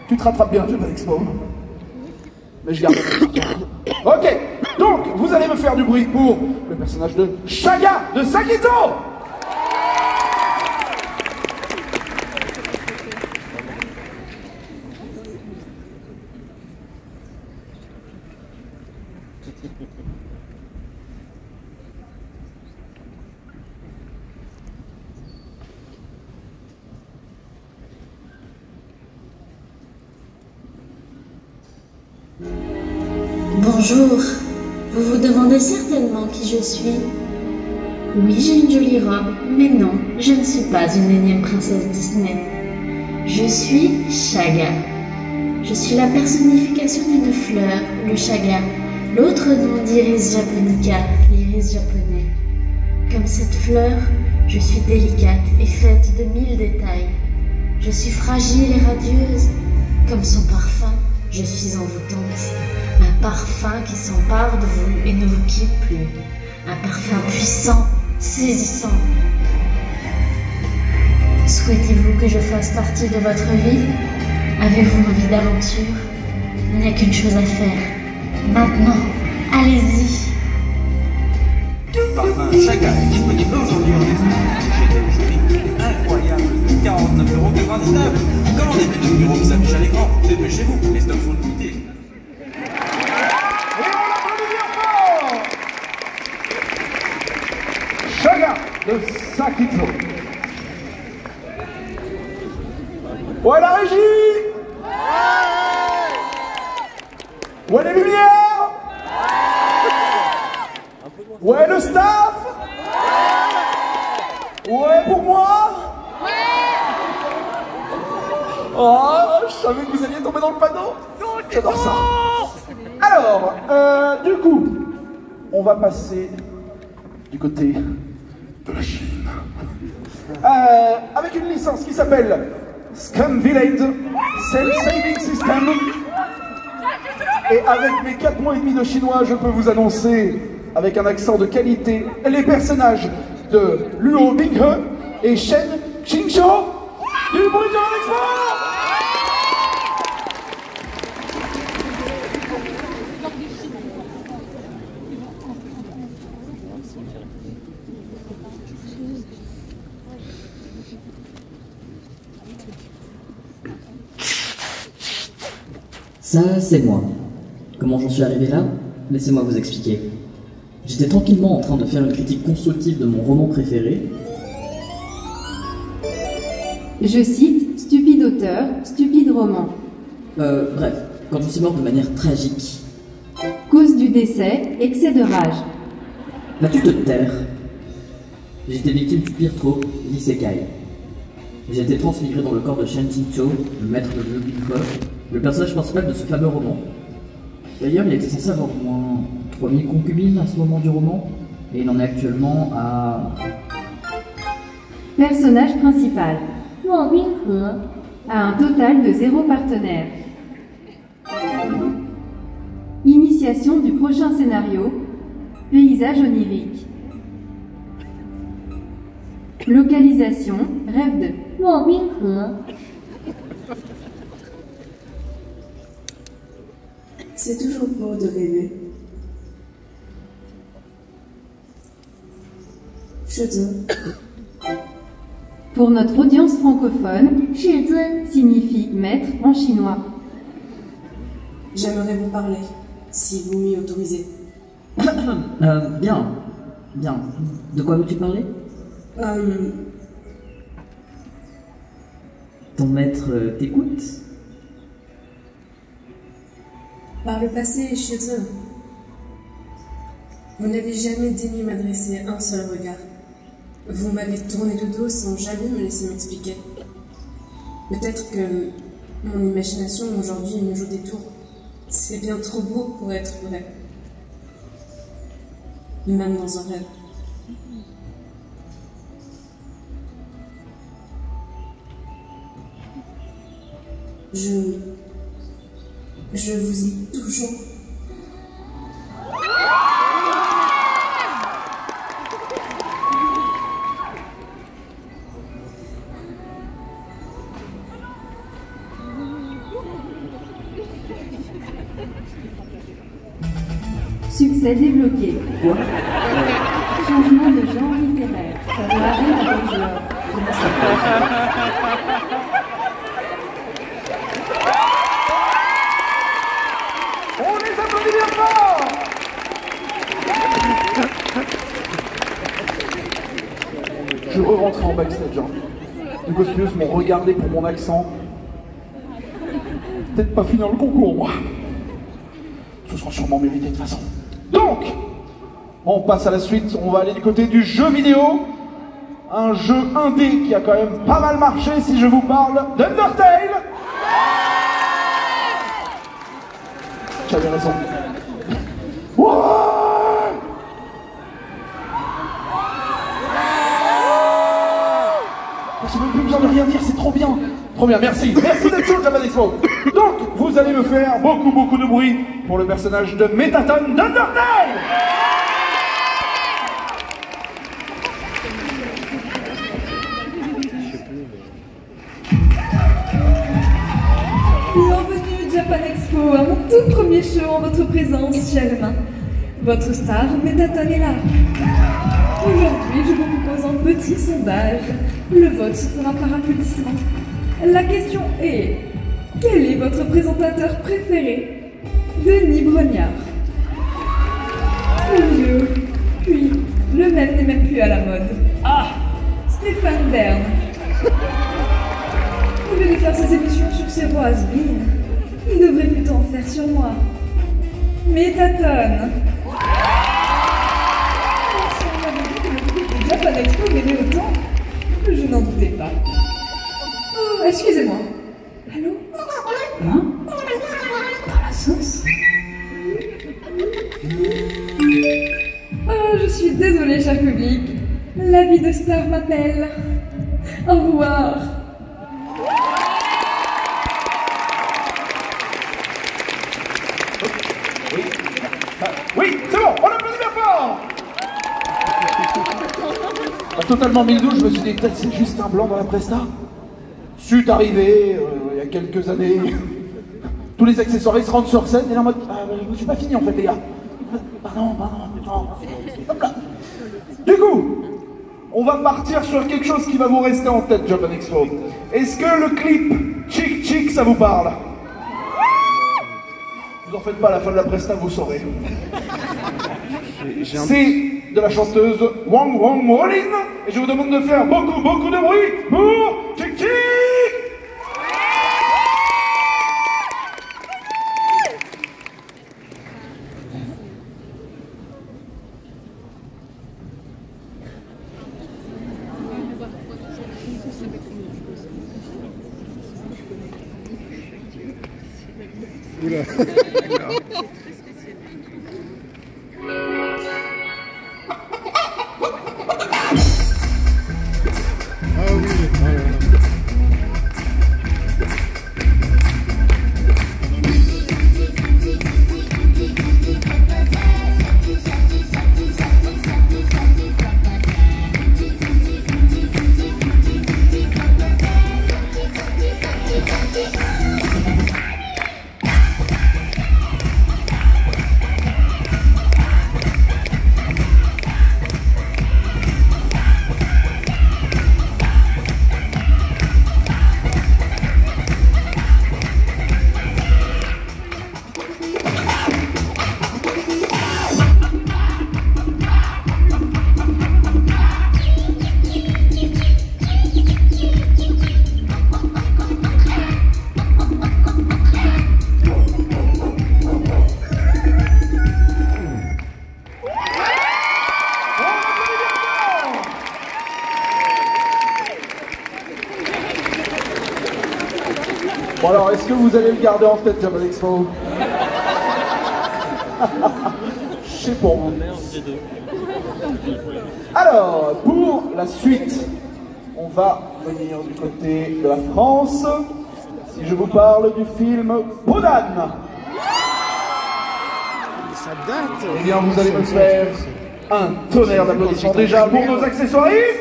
tu te rattrapes bien, j'ai pas d'expo. Mais je garde la ok, donc vous allez me faire du bruit pour le personnage de Shaga de Sakizo. Bonjour, vous vous demandez certainement qui je suis. Oui, j'ai une jolie robe, mais non, je ne suis pas une énième princesse Disney. Je suis Shaga. Je suis la personnification d'une fleur, le Shaga, l'autre nom d'Iris japonica, l'iris japonais. Comme cette fleur, je suis délicate et faite de 1000 détails. Je suis fragile et radieuse, comme son parfum, je suis envoûtante. Un parfum qui s'empare de vous et ne vous quitte plus. Un parfum puissant, saisissant. Souhaitez-vous que je fasse partie de votre vie? Avez-vous envie d'aventure? Il n'y a qu'une chose à faire. Maintenant, allez-y. Parfum Shaga est disponible aujourd'hui en décembre chez Shopping. Incroyable, 49,99 €. Commandez le numéro qui s'affiche à l'écran. Dépêchez-vous, les stocks sont limités. Shaga de Sakizo. Où est la régie? Où est les lumières? Où est le staff? Où est pour moi? Oh, je savais que vous alliez tomber dans le panneau. J'adore ça. Alors, du coup, on va passer du côté de la Chine. Avec une licence qui s'appelle Scum Village Self-Saving System. Et avec mes 4 mois et demi de chinois, je peux vous annoncer, avec un accent de qualité, les personnages de Luo Binghe et Shen Qingshou du Brutal Expo. Ça, c'est moi. Comment j'en suis arrivé là? Laissez-moi vous expliquer. J'étais tranquillement en train de faire une critique constructive de mon roman préféré. Je cite, stupide auteur, stupide roman. Bref, quand je suis mort de manière tragique. Cause du décès, excès de rage. Vas-tu te taire? J'étais victime du pire trope, l'isekai. J'ai été transmigré dans le corps de Shen Qingshou, le maître de Luo Binghe, le personnage principal de ce fameux roman. D'ailleurs, il était censé avoir au moins 3000 concubines à ce moment du roman, et il en est actuellement à... Personnage principal. Luo Binghe a un total de 0 partenaire. Initiation du prochain scénario. Paysage onirique. Localisation. Rêve de Luo Binghe. C'est toujours beau de rêver. Je te... Pour notre audience francophone, Shizun signifie maître en chinois. J'aimerais vous parler, si vous m'y autorisez. Bien. Bien. De quoi veux-tu parler? Euh... Ton maître t'écoute? Par le passé, Shioto, vous n'avez jamais daigné m'adresser un seul regard. Vous m'avez tourné le dos sans jamais me laisser m'expliquer. Peut-être que mon imagination aujourd'hui me joue des tours. C'est bien trop beau pour être vrai. Même dans un rêve. Je vous ai toujours... Succès débloqué. Changement de genre littéraire. Ça doit arriver avec genre. On les applaudit bien fort. Je re-rentrais en backstage. Les cosplayeuses m'ont regardé pour mon accent. Peut-être pas finir le concours, moi. Ce sera sûrement mérité de toute façon. Donc, on passe à la suite. On va aller du côté du jeu vidéo. Un jeu indé qui a quand même pas mal marché si je vous parle d'Undertale. J'avais raison. Ouais. J'ai même plus besoin de rien dire, c'est trop bien. Trop bien, merci. Merci d'être chaud, Japan Expo. Donc, vous allez me faire beaucoup de bruit pour le personnage de Mettaton d'Undertale. Bienvenue Japan Expo, à mon tout premier show en votre présence, cher humain. Votre star, Mettaton, est là. Aujourd'hui, je vous propose un petit sondage. Le vote se fera par applaudissement. La question est... Quel est votre présentateur préféré? Denis Brognard. Trop vieux. Puis, le même n'est même plus à la mode. Ah, Stéphane Bern. Au lieu de faire ses émissions sur ses voix has-been, il devrait plutôt en faire sur moi. Mettaton. Si on m'avait dit que le groupe de Japan Expo m'aimait autant, je n'en doutais pas. Oh, excusez-moi. Allô? Hein? Dans la sauce? Oh, je suis désolée, cher public. La vie de star m'appelle. Au revoir. Oui, c'est bon, on applaudit bien fort. Totalement mis le doute, je me suis dit peut-être c'est juste un blanc dans la presta. C'est arrivé il y a quelques années. Tous les accessoires se rentrent sur scène et là en mode je suis pas fini en fait les gars. Pardon. Hop là. Du coup, on va partir sur quelque chose qui va vous rester en tête, Japan Expo. Est-ce que le clip Chick Chick ça vous parle? Vous en faites pas, à la fin de la presta vous saurez. C'est de la chanteuse Wang Wang Molin et je vous demande de faire beaucoup de bruit pour Chick Chick. Oula. Bon alors, est-ce que vous allez le garder en tête, Japan Expo? Je sais pour vous. Alors, pour la suite, on va venir du côté de la France. Si je vous parle du film Bodhan. Ça date. Eh bien, vous allez me faire un tonnerre d'applaudissements déjà pour nos accessoiristes.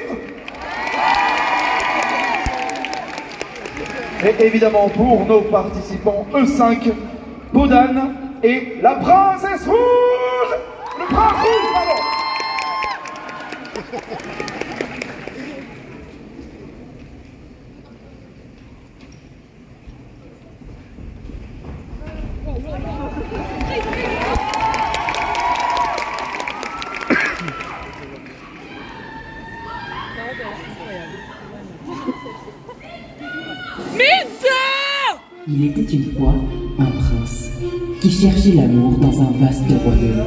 Et évidemment pour nos participants E5, Bodhan et la princesse rouge. Le prince rouge, pardon. Il était une fois un prince qui cherchait l'amour dans un vaste royaume.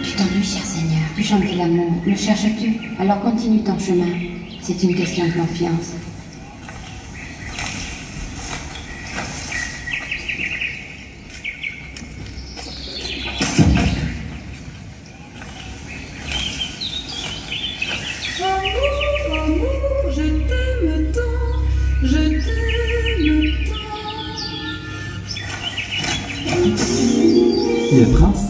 Tu t'ennuies, cher Seigneur. Tu chantes l'amour. Le cherches-tu? Alors continue ton chemin. C'est une question de confiance. Le prince,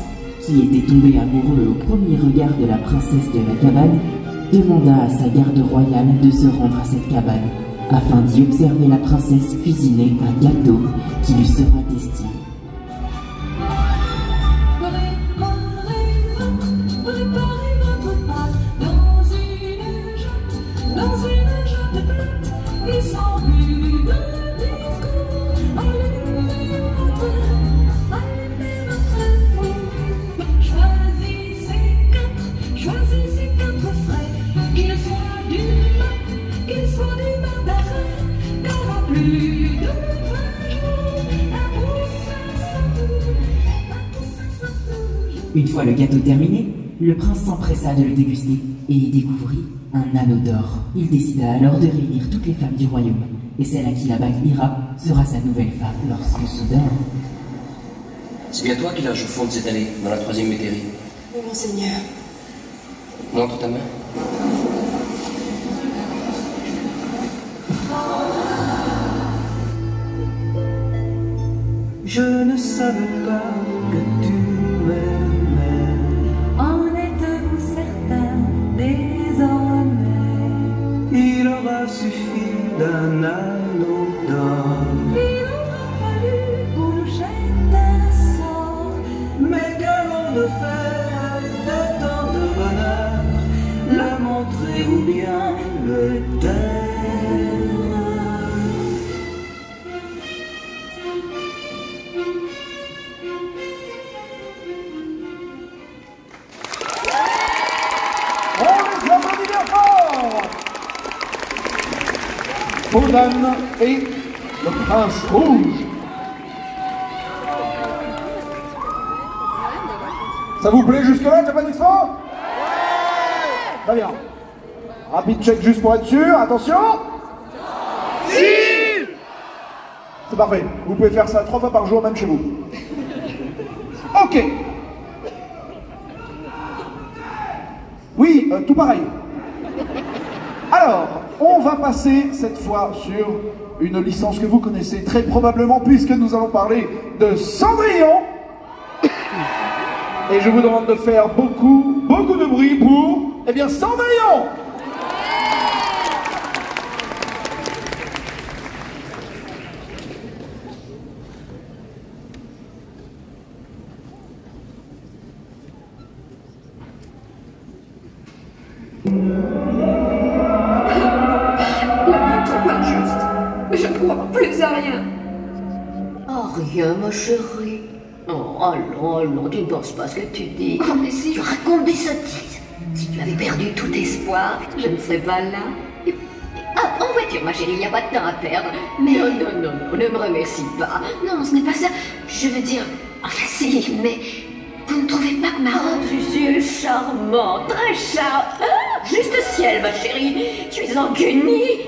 qui était tombé amoureux au premier regard de la princesse de la cabane, demanda à sa garde royale de se rendre à cette cabane, afin d'y observer la princesse cuisiner un gâteau qui lui sera destiné. Une fois le gâteau terminé, le prince s'empressa de le déguster et y découvrit un anneau d'or. Il décida alors de réunir toutes les femmes du royaume, et celle à qui la bague ira sera sa nouvelle femme lorsque soudain... C'est bien toi qui large au fond de cette allée, dans la 3e métairie. Oui, monseigneur. Montre ta main. Je ne savais pas que tu m'aimais. En êtes-vous certain désormais? Il aura suffi d'un anneau d'or. Il aura fallu bouger d'un sort. Mais qu'allons-nous faire de tant de bonheur? Le montrer ou bien le taire? Bodhan et le prince rouge. Ça vous plaît jusque-là, Japan Expo? Très bien. Rapide check juste pour être sûr. Attention. Si. C'est parfait. Vous pouvez faire ça 3 fois par jour, même chez vous. Ok. Oui, tout pareil. Alors, on va passer cette fois sur une licence que vous connaissez très probablement puisque nous allons parler de Cendrillon. Et je vous demande de faire beaucoup de bruit pour, eh bien, Cendrillon. Je ne crois plus à rien. Oh, rien, ma chérie. Oh, allons, tu ne penses pas ce que tu dis. Oh, mais si... Tu racontes des sottises. Si tu avais perdu tout espoir, je ne serais pas là. Ah, en voiture, ma chérie, il n'y a pas de temps à perdre. Mais non, ne me remercie pas. Non, ce n'est pas ça. Je veux dire... Enfin, si, mais... Vous ne trouvez pas que ma robe est charmante, très charmante. Ah, juste ciel, ma chérie. Tu es en guenille.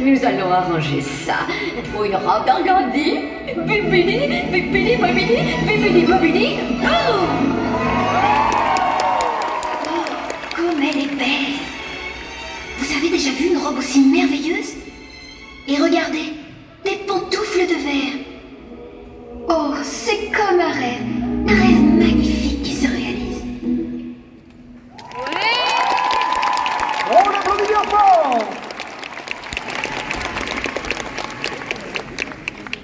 nous allons arranger ça. Il faut une robe d'organdi. Bibidi, bibidi, bobidi, bibidi, bobidi, boum! Oh, comme elle est belle! Vous avez déjà vu une robe aussi merveilleuse? Et regardez, des pantoufles de verre. Oh, c'est comme un rêve magnifique qui se réalise. On applaudit bien fort!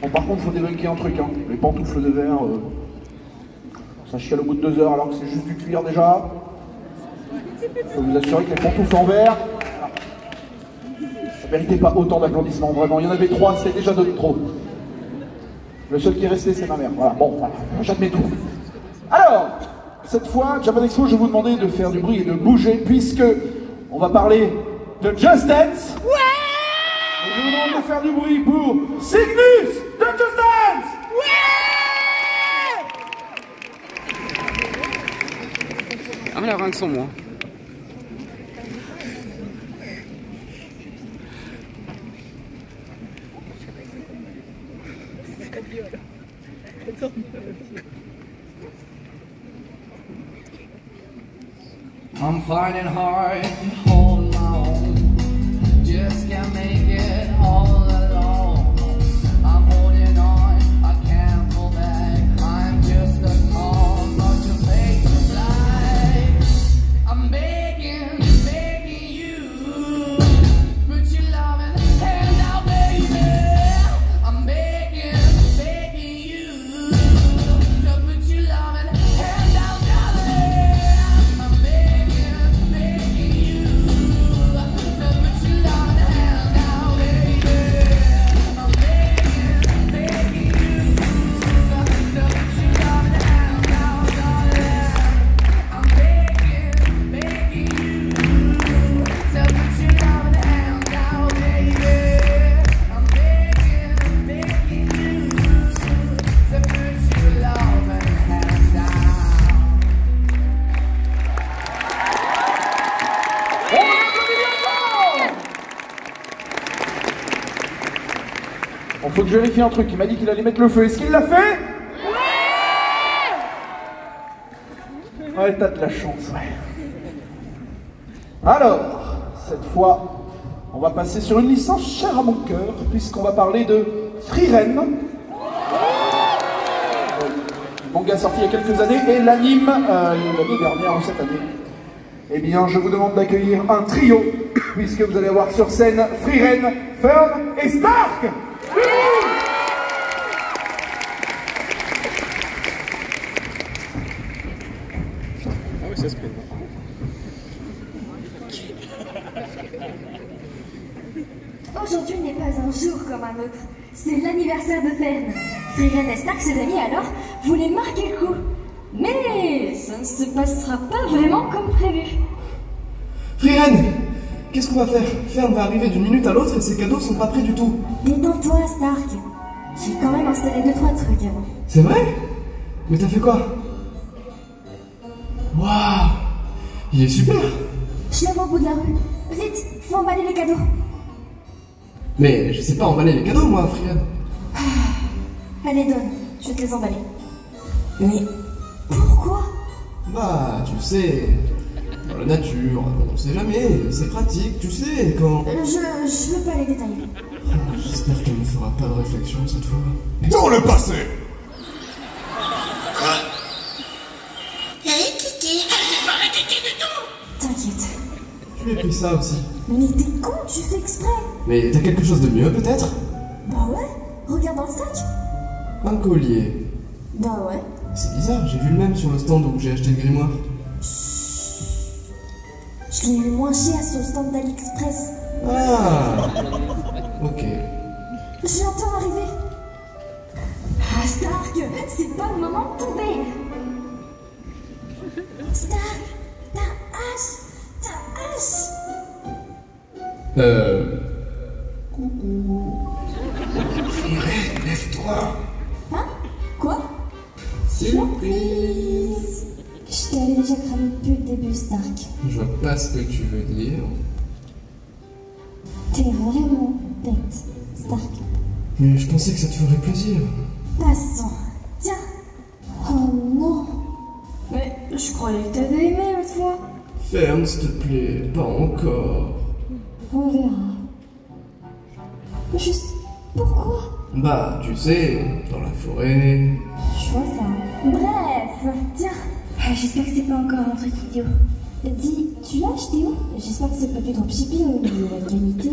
Bon, par contre, faut débunker un truc, hein. Les pantoufles de verre, ça chiale au bout de 2 heures alors que c'est juste du cuir déjà. Je peux vous assurer que les pantoufles en verre, ça méritait pas autant d'applaudissements, vraiment. Il y en avait 3, c'était déjà de trop. Le seul qui est resté, c'est ma mère. Voilà, bon, voilà, j'admets tout. Alors, cette fois, Japan Expo, je vais vous demander de faire du bruit et de bouger, puisque on va parler de Just Dance. Ouais! Et je vous demande de faire du bruit pour Cygnus de Just Dance. Ah, mais la rien que sans moi. I'm fighting hard to hold my own. Just can't make it all alone. I'm holding on, I can't fall back. I'm just a call, not to fake the light. I'm begging, begging you, put your loving hand out, baby. I'm begging, begging you, to put your loving hand out, darling. I'm begging, begging you, to put your loving hand out, baby. I'm begging, begging you, to put your loving hand out, darling. I'm begging, begging you, to put your loving hand out, baby. I'm begging, begging you, to put your loving hand out. Bon, faut que je vérifie un truc. Il m'a dit qu'il allait mettre le feu. Est-ce qu'il l'a fait? Ouais, t'as de la chance, ouais. Alors, cette fois, on va passer sur une licence chère à mon cœur, puisqu'on va parler de Frieren. Le manga sorti il y a quelques années, et l'anime l'année dernière ou cette année. Eh bien, je vous demande d'accueillir un trio, puisque vous allez avoir sur scène Frieren, Fern et Stark. Ah oui, ça se peut. Aujourd'hui n'est pas un jour comme un autre. C'est l'anniversaire de Fern. Frieren et Stark, ses amis, alors, voulaient marquer le coup. Mais ça ne se passera pas vraiment comme prévu. Frieren, qu'est-ce qu'on va faire? Fern va arriver d'une minute à l'autre et ses cadeaux sont pas prêts du tout. Détends-toi, Stark. J'ai quand même installé 2-3 trucs avant. C'est vrai? Mais t'as fait quoi? Waouh! Il est super! Je l'avais au bout de la rue. Vite, faut emballer les cadeaux. Mais je sais pas emballer les cadeaux, moi, Frieren. Allez, donne, je vais te les emballer. Mais pourquoi? Bah, tu sais, dans la nature, on sait jamais, c'est pratique, tu sais, quand... Je veux pas les détailler. J'espère qu'elle ne fera pas de réflexion cette fois. Dans le passé! Quoi? Hé, Kiki? Elle n'est pas Kiki du tout! T'inquiète. Je lui ai pris ça aussi. Mais t'es con, tu fais exprès. Mais t'as quelque chose de mieux, peut-être? Bah ouais, regarde dans le sac. Un collier. Bah ouais. C'est bizarre, j'ai vu le même sur le stand où j'ai acheté le grimoire. Je l'ai eu moins cher sur le stand d'AliExpress. Ah! Ok. J'entends arriver. Ah, Stark, c'est pas le moment de tomber. Stark, ta hache. Coucou. Frieren, lève-toi. Hein? Quoi? Surprise. Je t'avais déjà cramé depuis le début, Stark. Je vois pas ce que tu veux dire. T'es vraiment bête, Stark. Mais je pensais que ça te ferait plaisir. Passons. Tiens. Oh non. Mais je croyais que t'avais aimé l'autre fois. Fern, s'il te plaît, pas encore. On verra. Juste, pourquoi? Bah, tu sais, dans la forêt... Je vois ça. Bref, tiens. J'espère que c'est pas encore un truc idiot. Dis, tu l'as acheté où? J'espère que c'est pas du dropshipping ou de la qualité.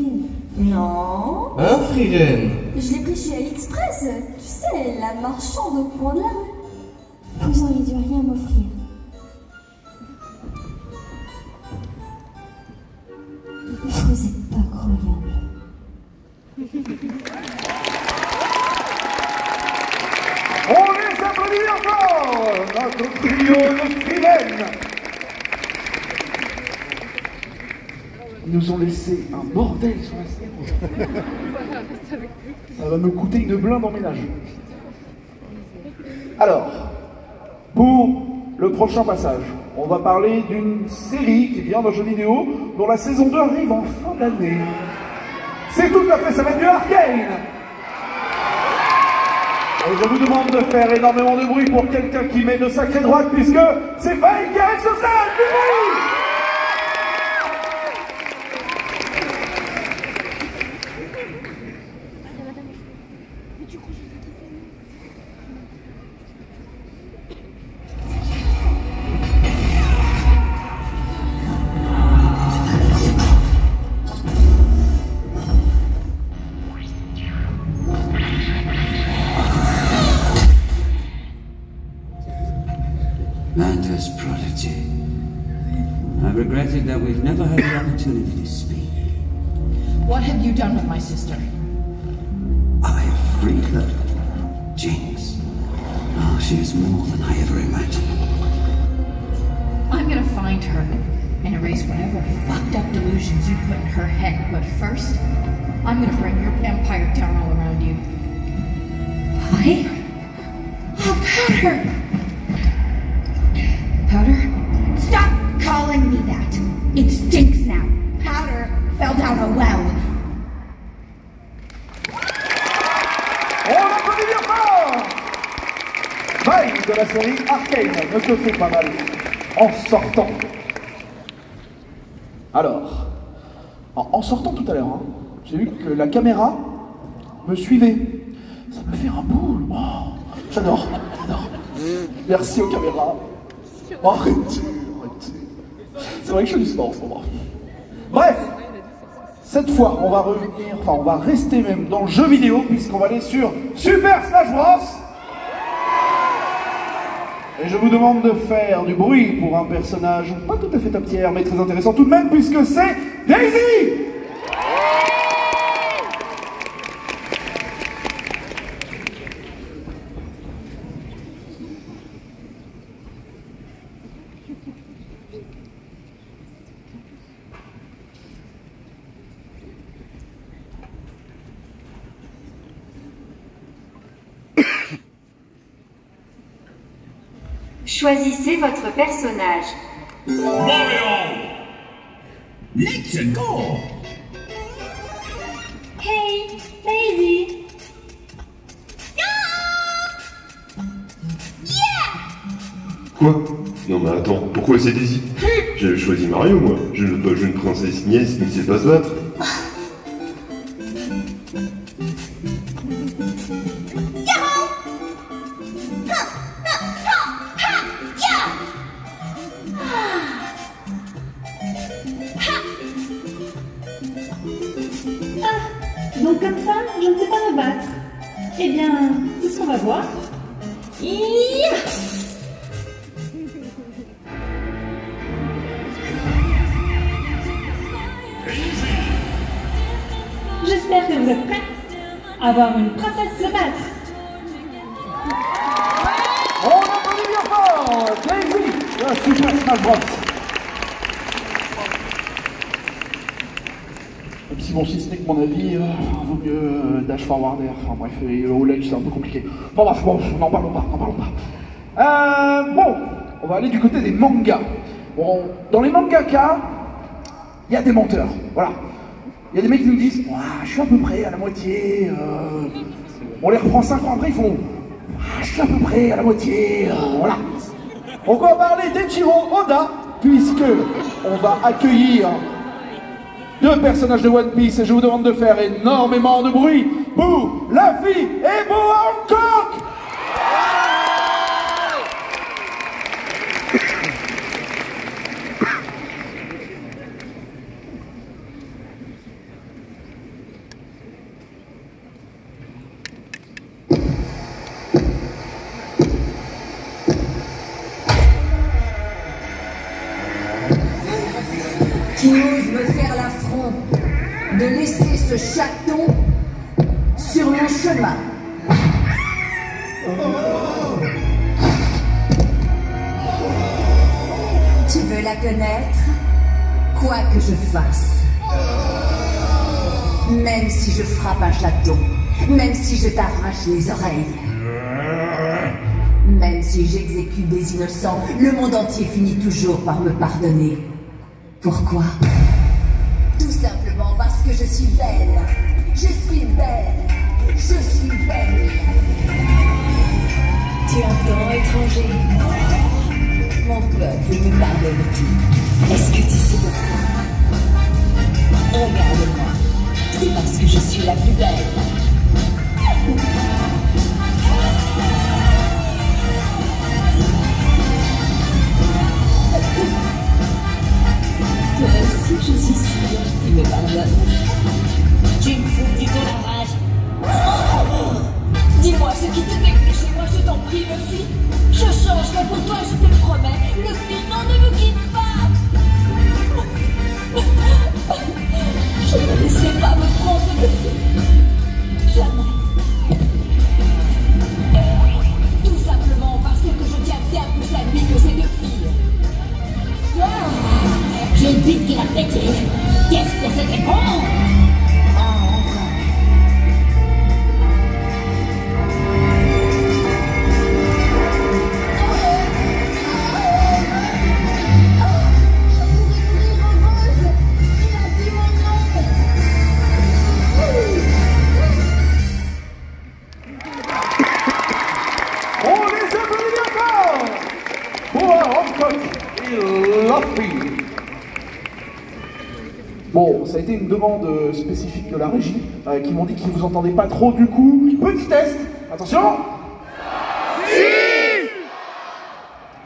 Non. Hein, Friren? Je l'ai pris chez AliExpress. Tu sais, la marchande au coin de la rue. Vous auriez dû rien m'offrir. Vous êtes pas croyable. On les applaudit encore, notre trio de Friren. Ils nous ont laissé un bordel sur la scène. Ça va me coûter une blinde en ménage. Alors, pour le prochain passage, on va parler d'une série qui vient d'un jeu vidéo dont la saison 2 arrive en fin d'année. C'est tout à fait, ça va être du Arcane. Et je vous demande de faire énormément de bruit pour quelqu'un qui met de sacrée droite, puisque c'est Faye qui arrive sur scène. Du bruit! Manda's prodigy. I regretted that we've never had the opportunity to speak. What have you done with my sister? I have freed her. Jinx. Oh, she is more than I ever imagined. I'm gonna find her and erase whatever fucked up delusions you put in her head. But first, I'm gonna bring your empire down all around you. Why? Oh, Powder! Powder? Stop calling me that! It stinks now. Powder fell down a well. On applaudit bien fort! Faye de la série Arcane ne te fait pas mal en sortant. Alors, en sortant tout à l'heure, hein, j'ai vu que la caméra me suivait. Ça me fait un boule. Oh, j'adore, j'adore. Merci aux caméras. Oh, arrêtez. C'est vrai que je fais du sport en ce moment. Bref, cette fois, on va revenir, enfin, on va rester même dans le jeu vidéo, puisqu'on va aller sur Super Smash Bros. Et je vous demande de faire du bruit pour un personnage pas tout à fait top tier, mais très intéressant tout de même, puisque c'est Daisy. Choisissez votre personnage. Mario! Let's go! Hey, Daisy! Quoi? Non mais attends, pourquoi c'est Daisy? J'avais choisi Mario moi, je ne veux pas jouer une princesse nièce qui ne sait pas se battre. Donc comme ça, je ne sais pas me battre. Eh bien, c'est ce qu'on va voir. J'espère que vous êtes prêts à voir une princesse se battre. On applaudit bien fort Daisy de Super Smash Bros. Même si bon, si ce n'est que mon avis, vaut mieux dash forward air, enfin bref, et au ledge c'est un peu compliqué. Enfin bref, bon, n'en parlons pas, bon, on va aller du côté des mangas. Bon, dans les mangaka, il y a des menteurs, voilà. Il y a des mecs qui nous disent je suis à peu près à la moitié. On les reprend 5 ans après, ils font je suis à peu près à la moitié. Voilà. Donc on va parler d'Eiichiro Oda, puisque on va accueillir 2 personnages de One Piece et je vous demande de faire énormément de bruit pour Luffy et Boa Hancock. Qui ose me faire l'affront de laisser ce chaton sur mon chemin. Tu veux la connaître? Quoi que je fasse. Même si je frappe un chaton, même si je t'arrache les oreilles, même si j'exécute des innocents, le monde entier finit toujours par me pardonner. Pourquoi? Tout simplement parce que je suis belle. Je suis belle. Je suis belle. Tu entends, étranger? Mon peuple me pardonne tout. Est-ce que tu sais pourquoi? Regarde-moi. C'est parce que je suis la plus belle. Toi aussi, je suis sûre qu'il me pardonne. Tu me fous du tout la rage. Dis-moi ce qui te déplaît chez moi, je t'en prie, Luffy. Je changerai pour toi, je te le promets. Luffy, non, ne me quitte pas. Je ne laisserai pas me prendre, Luffy. Jamais. Tout simplement parce que je tiens bien plus à lui que ces 2 filles. J'ai une bite qui l'a pété. Qu'est-ce que c'était bon? On les applaudit bien fort pour Hancock et Luffy. Bon, ça a été une demande spécifique de la régie, qui m'ont dit qu'ils vous entendaient pas trop du coup. Petit test, attention. Si.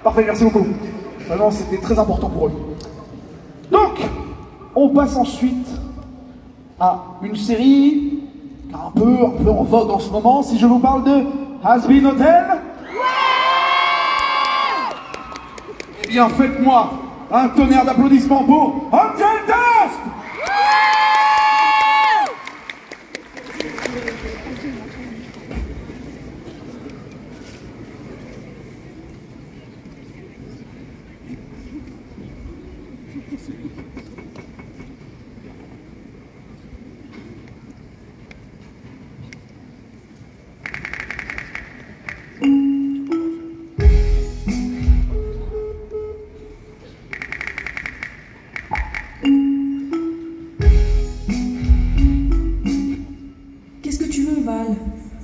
Parfait, merci beaucoup. Vraiment, c'était très important pour eux. Donc, on passe ensuite à une série un peu en vogue en ce moment. Si je vous parle de Has-Been Hotel, eh bien faites-moi un tonnerre d'applaudissements pour Angel Dust. Qu'est-ce que tu veux, Val?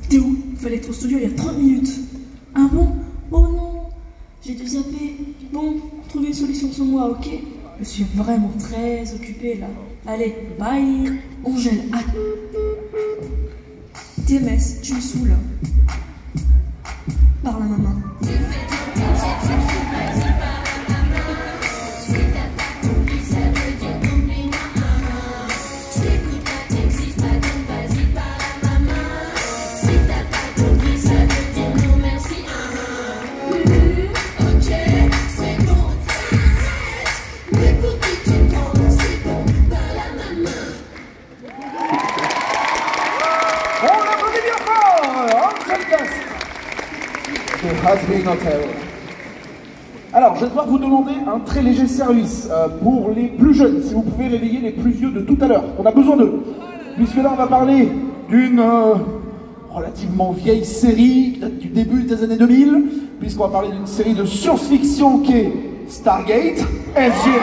T'es où? Fallait être au studio il y a 30 minutes. Ah bon? Oh non, j'ai dû zapper. Bon, trouver une solution sur moi, ok? Je suis vraiment très occupée là. Allez, bye. On gèle. Ah. TMS, tu me saoules. Parle à maman. Has-Been Hotel. Alors, je vais devoir vous demander un très léger service pour les plus jeunes, si vous pouvez réveiller les plus vieux de tout à l'heure. On a besoin d'eux. Puisque là, on va parler d'une relativement vieille série qui date du début des années 2000, puisqu'on va parler d'une série de science-fiction qui est Stargate, SG1.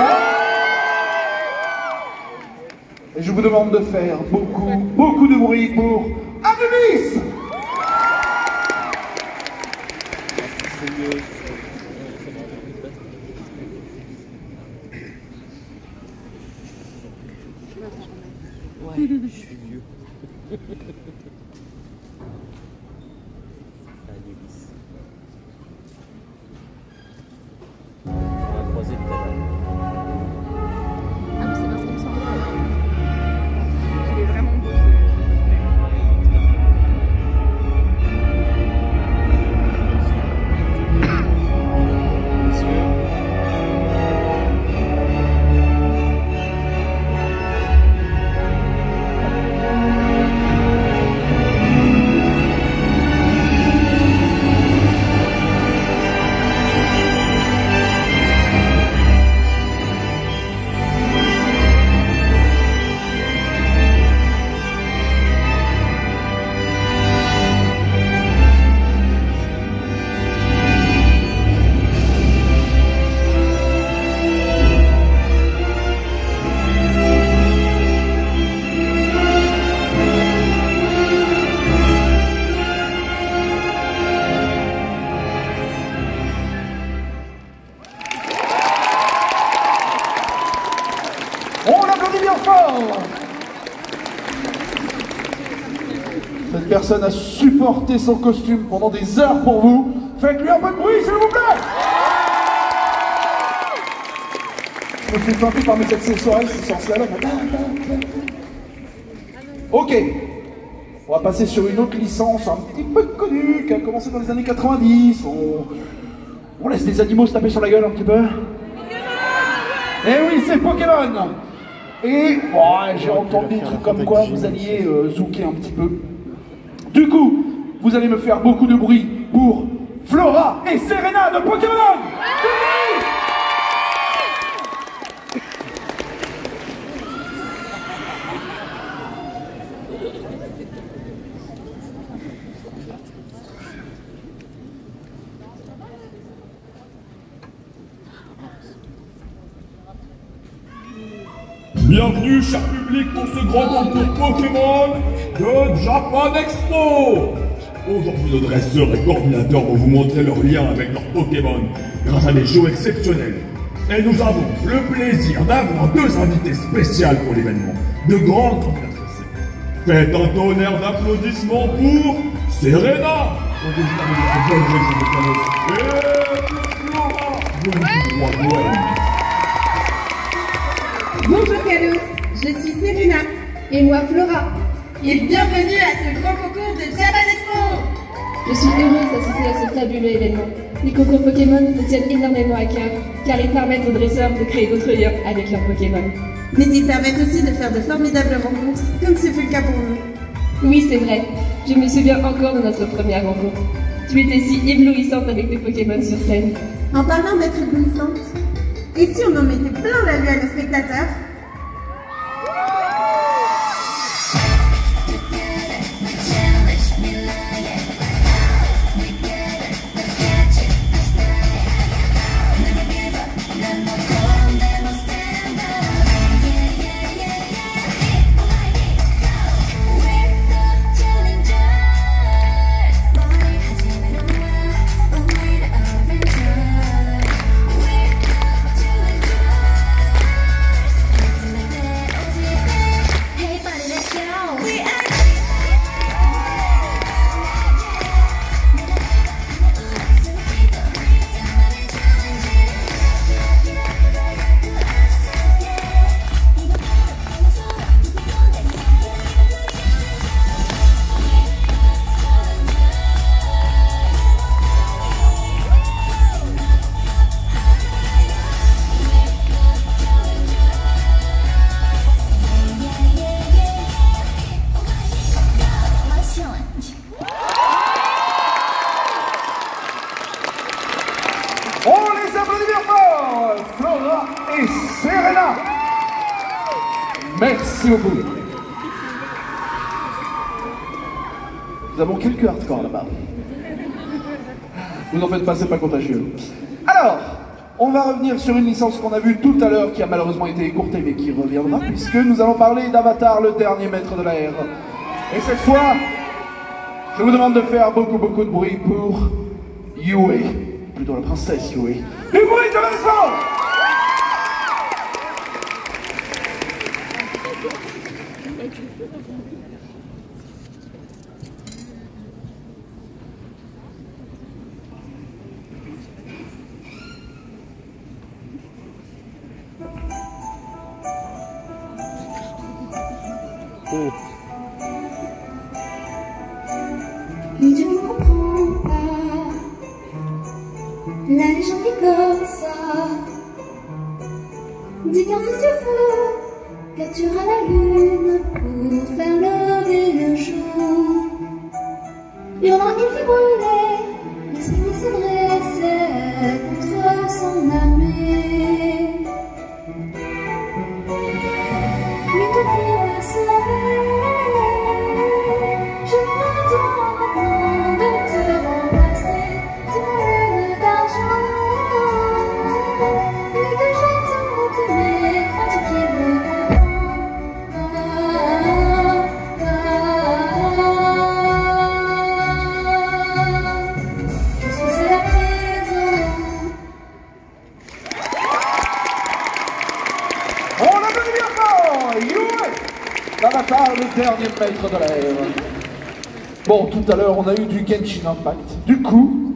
Et je vous demande de faire beaucoup de bruit pour Anubis. Ouais, je suis vieux. Anubis. On va croiser tout à l'heure. Ah mais c'est parce qu'il me semble. Il est vraiment beau Cette personne a supporté son costume pendant des heures pour vous. Faites-lui un peu de bruit, s'il vous plaît. Je me suis tenté par mes accessoires, c'est sans cela. Ok. On va passer sur une autre licence un petit peu connue, qui a commencé dans les années 90. On laisse des animaux se taper sur la gueule un petit peu. Eh oui, c'est Pokémon. Et j'ai entendu des trucs comme quoi vous alliez zouker un petit peu. Du coup, vous allez me faire beaucoup de bruit pour Flora et Serena de Pokémon. Bienvenue, cher public, pour ce grand concours Pokémon de Japan Expo. Aujourd'hui, nos dresseurs et coordinateurs vont vous montrer leur lien avec leurs Pokémon grâce à des shows exceptionnels. Et nous avons le plaisir d'avoir deux invités spéciales pour l'événement, de grandes candidatrices. Faites un tonnerre d'applaudissements pour Serena. Bonjour Carlos, je suis Serena. Et moi Flora. Et bienvenue à ce grand concours de Japan Expo. Je suis heureuse d'assister à ce fabuleux événement. Les concours Pokémon me tiennent énormément à cœur, car ils permettent aux dresseurs de créer d'autres liens avec leurs Pokémon. Mais ils permettent aussi de faire de formidables rencontres, comme ce fut le cas pour nous. Oui, c'est vrai. Je me souviens encore de notre première rencontre. Tu étais si éblouissante avec tes Pokémon sur scène. En parlant d'être éblouissante, et si on en mettait plein la vue à nos spectateurs? Merci beaucoup. Nous avons quelques hardcore là-bas. Vous en faites pas, c'est pas contagieux. Alors, On va revenir sur une licence qu'on a vue tout à l'heure, qui a malheureusement été écourtée, mais qui reviendra, puisque nous allons parler d'Avatar, le dernier maître de l'air. Et cette fois, je vous demande de faire beaucoup de bruit pour Yue, plutôt la princesse Yue. Du bruit de l'applaudissement! Et je ne comprends pas. La légende est comme ça. Dit qu'un fils de feu capturera la lune pour faire lever le jour. Hurlant, il fit brûler, l'esprit se dressait contre son armée. Mais tout pour le sauver, je m'attends maintenant de te remplacer d'une lune d'argent. Et que j'attends de mes pratiquer le je suis à la prison. On a donné bien fort, Yue, l'Avatar, le dernier maître de l'air. Bon, tout à l'heure, on a eu du Genshin Impact. Du coup,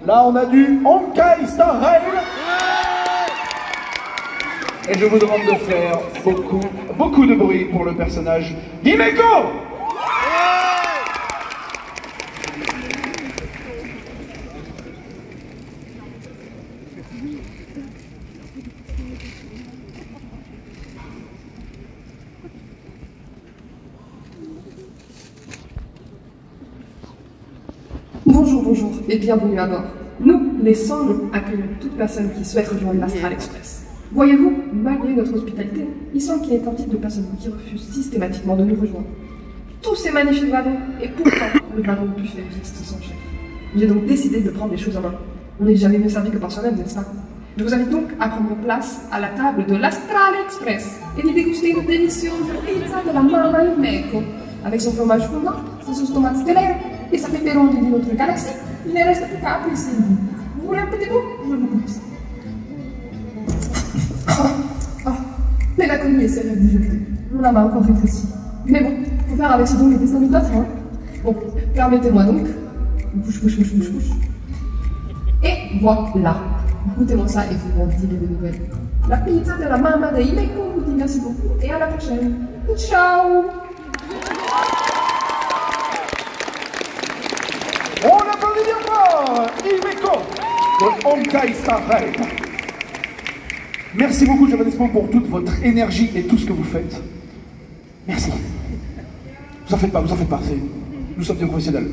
là, on a du Honkai Star Rail. Et je vous demande de faire beaucoup de bruit pour le personnage d'Himeko. Bonjour et bienvenue à bord. Nous, les Sangs, accueillons toute personne qui souhaite rejoindre l'Astral Express. Voyez-vous, malgré notre hospitalité, il semble qu'il y ait un type de personnes qui refusent systématiquement de nous rejoindre. Tous ces magnifiques wagons, et pourtant, le wagon le plus faible existe son chef. J'ai donc décidé de prendre les choses en main. On n'est jamais mieux servi que par soi-même, n'est-ce pas? Je vous invite donc à prendre place à la table de l'Astral Express et d'y déguster une délicieuse pizza de la Mama Himeko, avec son fromage fondant, ses sauces tomates stellaires et sa pépéron de notre galaxie. Il ne reste plus qu'à apprécier. Vous voulez un petit bout? Je vous pousse. Mais la connu est celle du jeu. On la m'a encore rétréci. Mais bon, faut faire avec ce dont les destins nous attendent. Bon, permettez-moi donc. Bouche. Et voilà. Écoutez-moi ça et vous m'en direz des nouvelles. La pizza de la Mama de Himeko vous dit merci beaucoup et à la prochaine. Ciao. On applaudit bien fort Himeko de Honkai Star Rail. Merci beaucoup, Japanespo, pour toute votre énergie et tout ce que vous faites. Merci. Vous en faites pas, nous sommes des professionnels.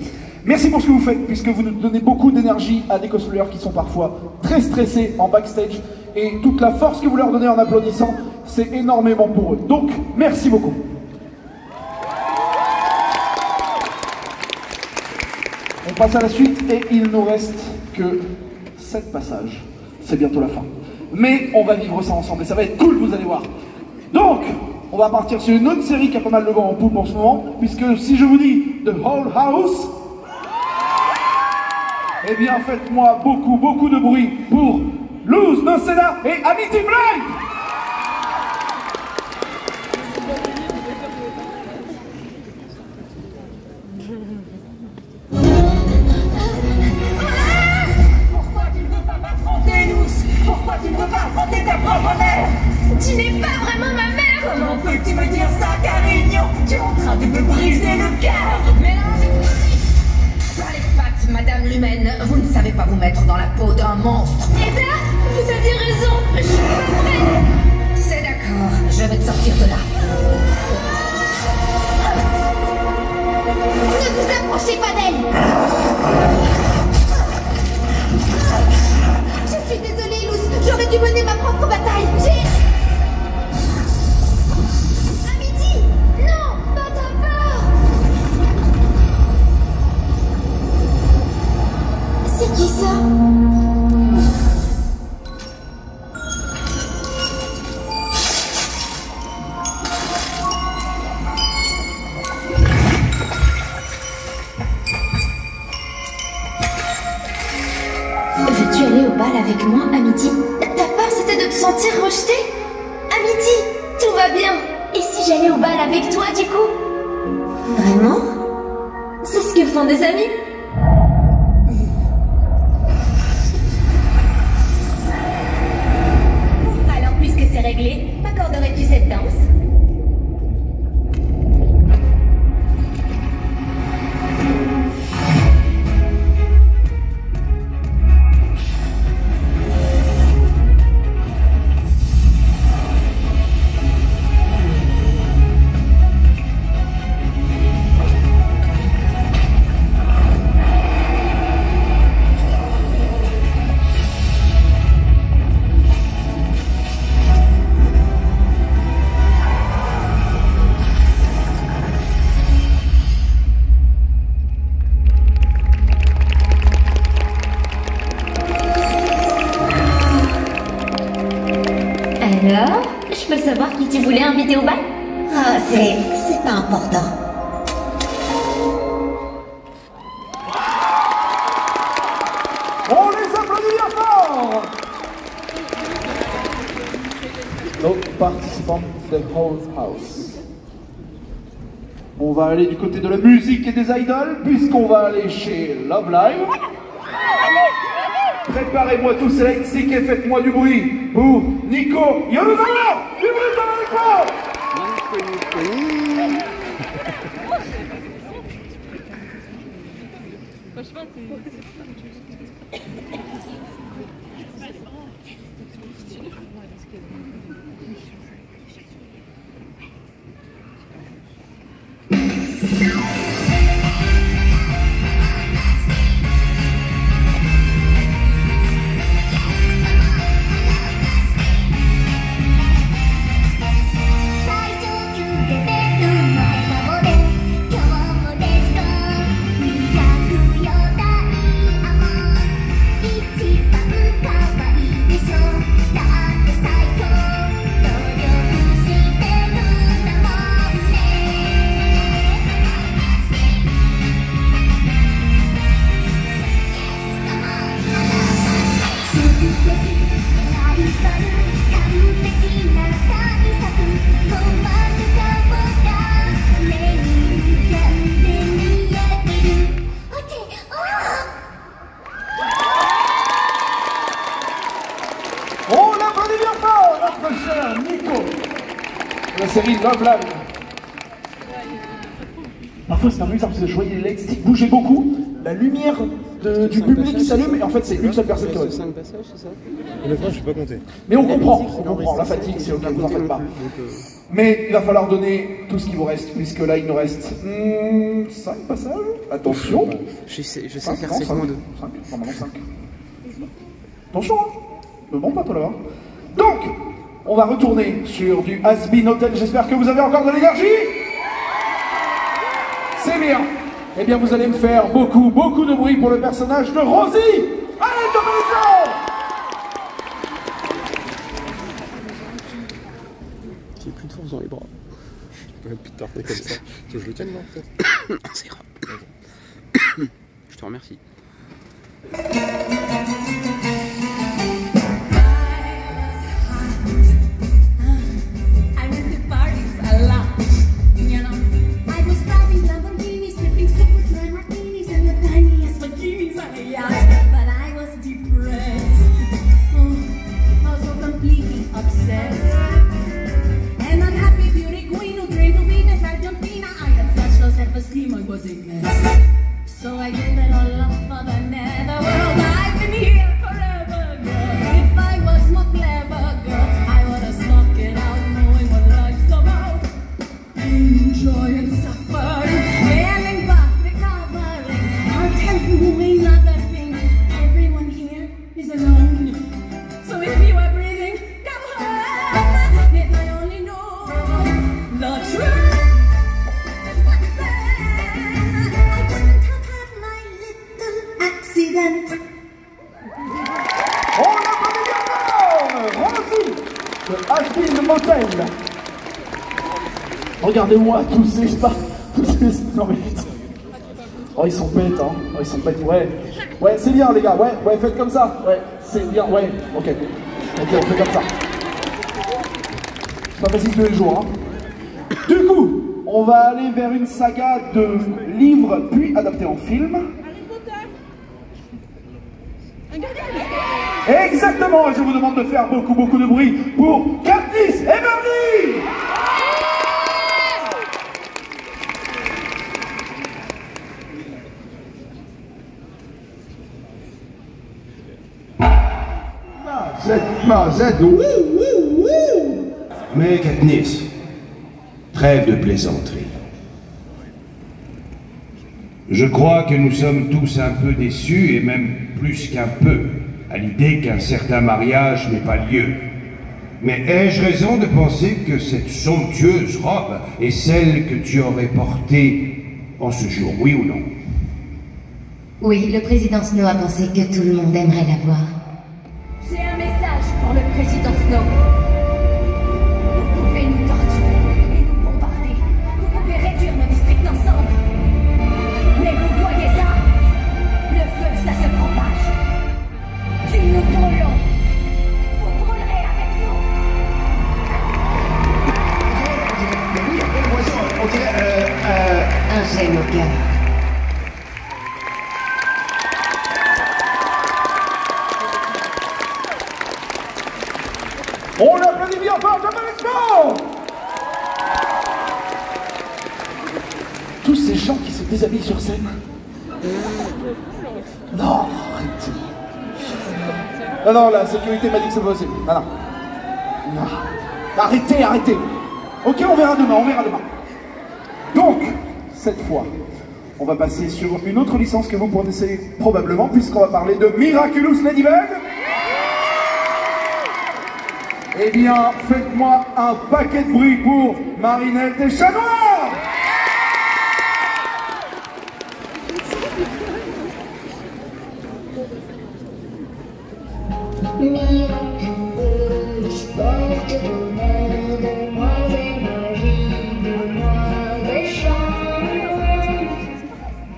Merci pour ce que vous faites, puisque vous nous donnez beaucoup d'énergie à des cosplayers qui sont parfois très stressés en backstage. Et toute la force que vous leur donnez en applaudissant, c'est énormément pour eux. Donc, merci beaucoup. On passe à la suite et il nous reste que 7 passages. C'est bientôt la fin. Mais on va vivre ça ensemble et ça va être cool, vous allez voir. Donc, on va partir sur une autre série qui a pas mal de vent en poupe en ce moment, puisque si je vous dis The Whole House, eh bien faites-moi beaucoup de bruit pour Luz Noceda et Amity Blade. Pourquoi tu ne veux pas affronter ta propre mère? Tu n'es pas vraiment ma mère. Comment peux-tu me dire ça, Carignon? Tu es en train de me briser le cœur. Mais non, Par les pattes, Madame l'humaine, vous ne savez pas vous mettre dans la peau d'un monstre. Eh bien, vous aviez raison. Je suis pas prête. C'est d'accord, je vais te sortir de là. Ne vous approchez pas d'elle. Je suis désolée, Luz. J'aurais dû mener ma propre bataille. Amity, non, pas d'abord. C'est qui ça? avec moi à midi? Ta peur, c'était de te sentir rejeté? À midi, tout va bien. Et si j'allais au bal avec toi, du coup? Vraiment? C'est ce que font des amis? Alors, puisque c'est réglé, m'accorderais-tu cette danse? Alors, je peux savoir qui tu voulais inviter au bal? Ah, c'est pas important. On les applaudit bien fort! Nos participants de Whole House. On va aller du côté de la musique et des idoles, puisqu'on va aller chez Love Live. Préparez-moi tous ces lexiques et faites-moi du bruit pour Nico Yerusalem! Du bruit dans la série Love Live. Parfois c'est amusant parce que je voyais les legs bouger beaucoup, la lumière du public s'allume et en fait c'est une seule personne qui reste. 5 passages, c'est ça? Honnêtement, je suis pas compté. Mais on comprend, la fatigue c'est ok, vous en faites pas. Mais il va falloir donner tout ce qui vous reste, puisque là il nous reste 5 passages. Attention. Je sais faire 7 moins 2. 5, normalement 5. Attention, hein. Ne bon pas toi là-bas. Donc, on va retourner sur du Has Been Hotel. J'espère que vous avez encore de l'énergie. C'est bien. Eh bien, vous allez me faire beaucoup de bruit pour le personnage de Rosie. Allez, Domenico! J'ai plus de force dans les bras. Putain, t'es comme ça. Tu veux que je le tienne, non, peut-être? C'est grave. Je te remercie. So I gave it all up for the netherworld. I've been here forever, girl. If I was more clever, girl, I would have stuck it out, knowing what life's about. Enjoy and suffer, failing but recovering. I'll tell you another thing. Everyone here is alone. So if you are breathing, come home. If I only know the truth. On applaudit bien fort Rosie de Has Been Hotel. Regardez-moi tous ces pas, tous ces... Non mais putain. Oh ils sont bêtes hein, oh ils sont bêtes, ouais. Ouais, c'est bien les gars, ouais, faites comme ça. Ouais, c'est bien, ouais, ok. Ok, on fait comme ça. C'est pas facile tous les jours, hein. Du coup, on va aller vers une saga de livres, puis adaptés en film. Exactement, et je vous demande de faire beaucoup de bruit pour Katniss Everdeen. Mazette, wouh. Mais Katniss, trêve de plaisanterie. Je crois que nous sommes tous un peu déçus, et même plus qu'un peu, à l'idée qu'un certain mariage n'ait pas lieu. Mais ai-je raison de penser que cette somptueuse robe est celle que tu aurais portée en ce jour, oui ou non? Oui, le président Snow a pensé que tout le monde aimerait la voir. J'ai un message pour le président Snow. Vous pouvez nous torturer et nous bombarder. Vous pouvez réduire nos districts ensemble. Mais vous voyez ça? Le feu, ça se propage. Si nous brûlons, vous brûlerez avec nous. On dirait un gemme au cœur. On l'applaudit bien fort, Japan Expo! Tous ces gens qui se déshabillent sur scène. Non, arrêtez. Non, la sécurité m'a dit que c'est possible. Non. Arrêtez. Ok, on verra demain. Donc, cette fois, on va passer sur une autre licence que vous connaissez probablement, puisqu'on va parler de Miraculous Ladybug. Eh bien, faites-moi un paquet de bruit pour Marinette et Chat Noir.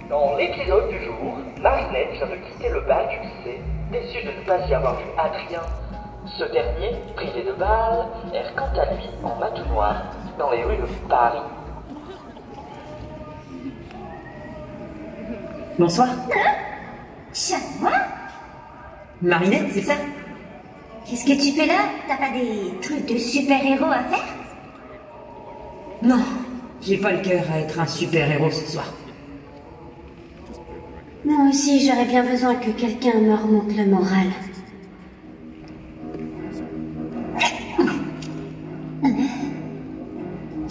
Dans l'épisode du jour, Marinette vient de quitter le bal du lycée, déçue de ne pas y avoir vu Adrien. Ce dernier, privé de bal, erre quant à lui en matou noir dans les rues de Paris. Bonsoir. Chat Noir? Marinette, c'est ça? Qu'est-ce que tu fais là? T'as pas des trucs de super-héros à faire? Non, j'ai pas le cœur à être un super-héros ce soir. Moi aussi, j'aurais bien besoin que quelqu'un me remonte le moral.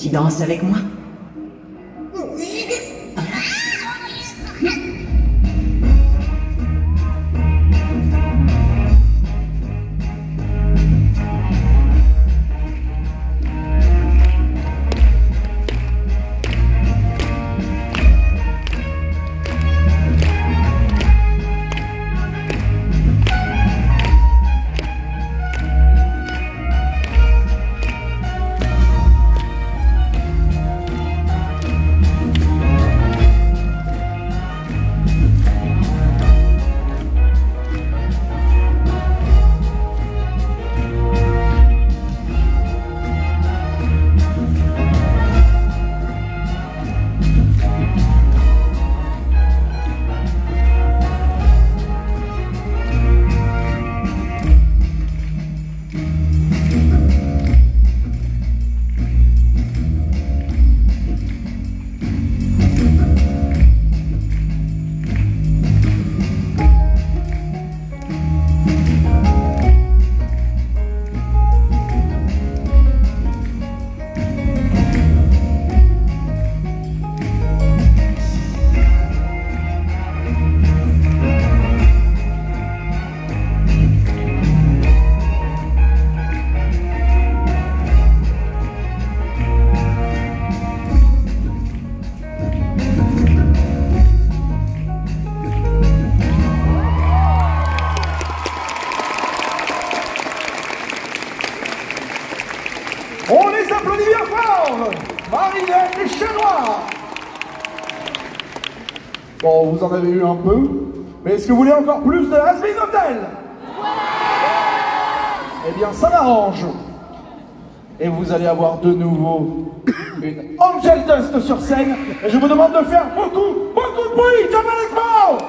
Tu danses avec moi? On les applaudit bien fort, Marinette et Chat Noir. Bon, vous en avez eu un peu. Mais est-ce que vous voulez encore plus de Has-Been Hotel? Eh bien, ça m'arrange. Et vous allez avoir de nouveau une Angel Dust sur scène. Et je vous demande de faire beaucoup de bruit. Japan Expo!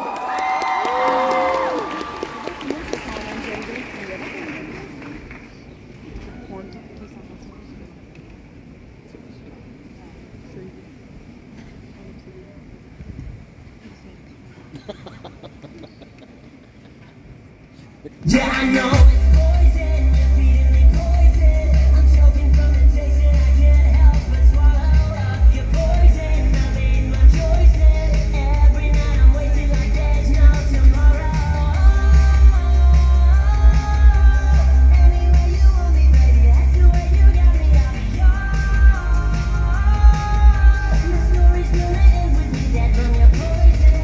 Yeah, I know it's poison, you're feeding me poison. I'm choking from the taste and I can't help but swallow up your poison. I made my choices. Every night I'm wasting like there's no tomorrow. Anyway you want me, baby, that's the way you got me, I'll be yours. My story's gonna end with me dead from your poison.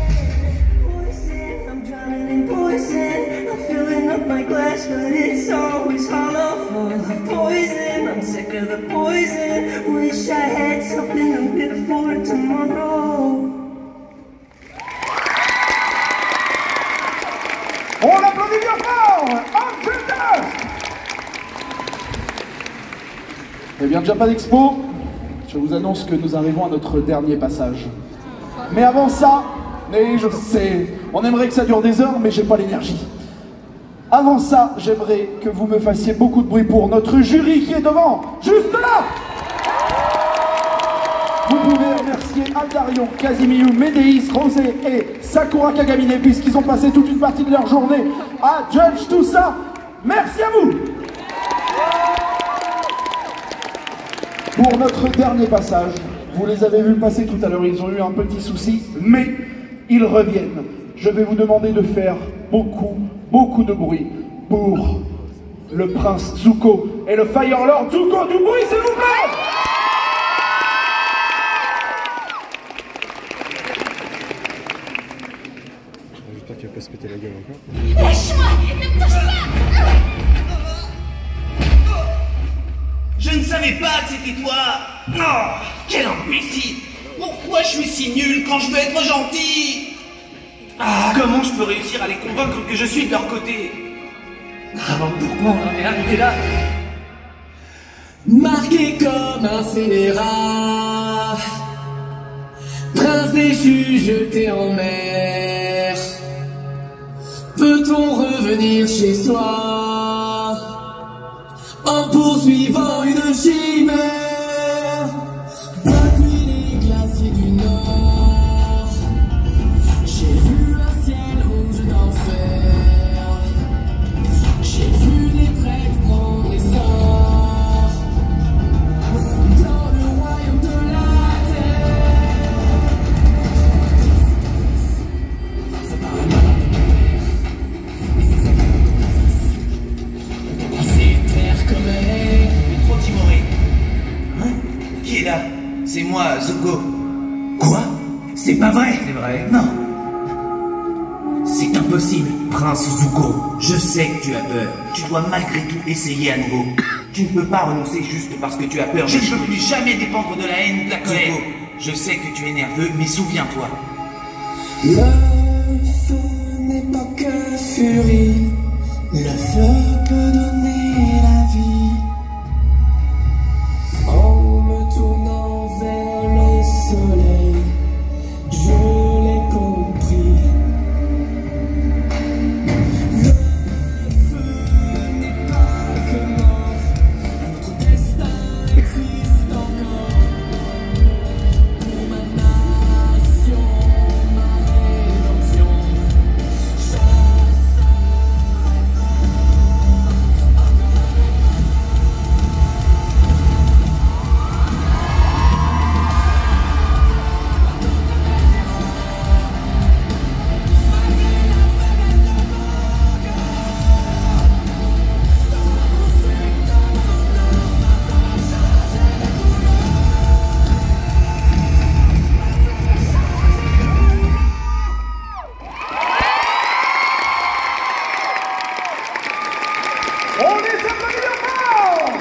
Poison, I'm drowning in poison. I'm filling up my glass, but it's always hollow, full of poison. I'm sick of the poison. Wish I had something a bit for tomorrow. On applaudit bien fort Angel Dust. Eh bien, Japan Expo, je vous annonce que nous arrivons à notre dernier passage. Mais avant ça, et je sais, on aimerait que ça dure des heures, mais j'ai pas l'énergie. Avant ça, j'aimerais que vous me fassiez beaucoup de bruit pour notre jury qui est devant, juste là. Vous pouvez remercier Aldarion, Casimiu, Médéis, Rosé et Sakura Kagamine puisqu'ils ont passé toute une partie de leur journée à judge tout ça. Merci à vous. Pour notre dernier passage, vous les avez vus passer tout à l'heure, ils ont eu un petit souci, mais ils reviennent. Je vais vous demander de faire beaucoup de bruit pour le prince Zuko et le Fire Lord Zuko. Du bruit, s'il vous plaît! J'espère qu'il va pas se péter la gueule encore. Lâche-moi! Ne me touche pas! Je ne savais pas que c'était toi! Oh, quel imbécile! Pourquoi je suis si nul quand je veux être gentil? Ah, comment je peux réussir à les convaincre que je suis de leur côté? Ah, pourquoi on en est arrivé là? Marqué comme un scélérat, prince déchu jeté en mer. Peut-on revenir chez soi en poursuivant une chimère? Depuis les glaciers du Nord, j'ai vu un ciel rouge d'enfer. J'ai vu les traîtres prendre essor dans le royaume de la terre. Ça paraît malade de mon père, mais c'est ça qui m'a c'est terre comme elle est. Trop timoré. Hein? Qui est là? C'est moi, Zuko. Quoi? C'est pas vrai? C'est vrai. Non. C'est impossible, prince Zuko. Je sais que tu as peur. Tu dois malgré tout essayer à nouveau. Tu ne peux pas renoncer juste parce que tu as peur. Je ne peux plus jamais dépendre de la haine, de la colère. Zuko, je sais que tu es nerveux, mais souviens-toi. Le feu n'est pas que furie. Le feu peut donner la vie. En me tournant vers le soleil, je l'ai compris. Le feu n'est pas que mort. Notre destin existe encore. Pour ma nation, ma rédemption. On les applaudit bien fort!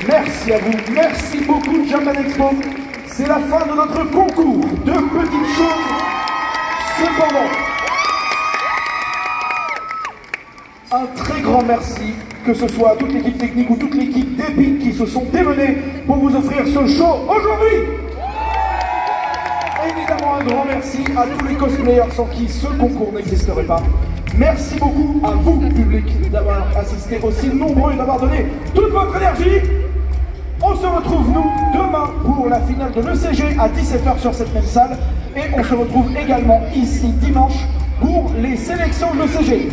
Merci à vous, merci beaucoup Japan Expo. c'est la fin de notre concours. Deux petites choses, cependant. Un très grand merci, que ce soit à toute l'équipe technique ou toute l'équipe d'Epic qui se sont démenés pour vous offrir ce show aujourd'hui. Évidemment, un grand merci à tous les cosplayers sans qui ce concours n'existerait pas. Merci beaucoup à vous, public, d'avoir assisté aussi nombreux et d'avoir donné toute votre énergie. On se retrouve, nous, demain pour la finale de l'ECG à 17h sur cette même salle. Et on se retrouve également ici dimanche pour les sélections de l'ECG.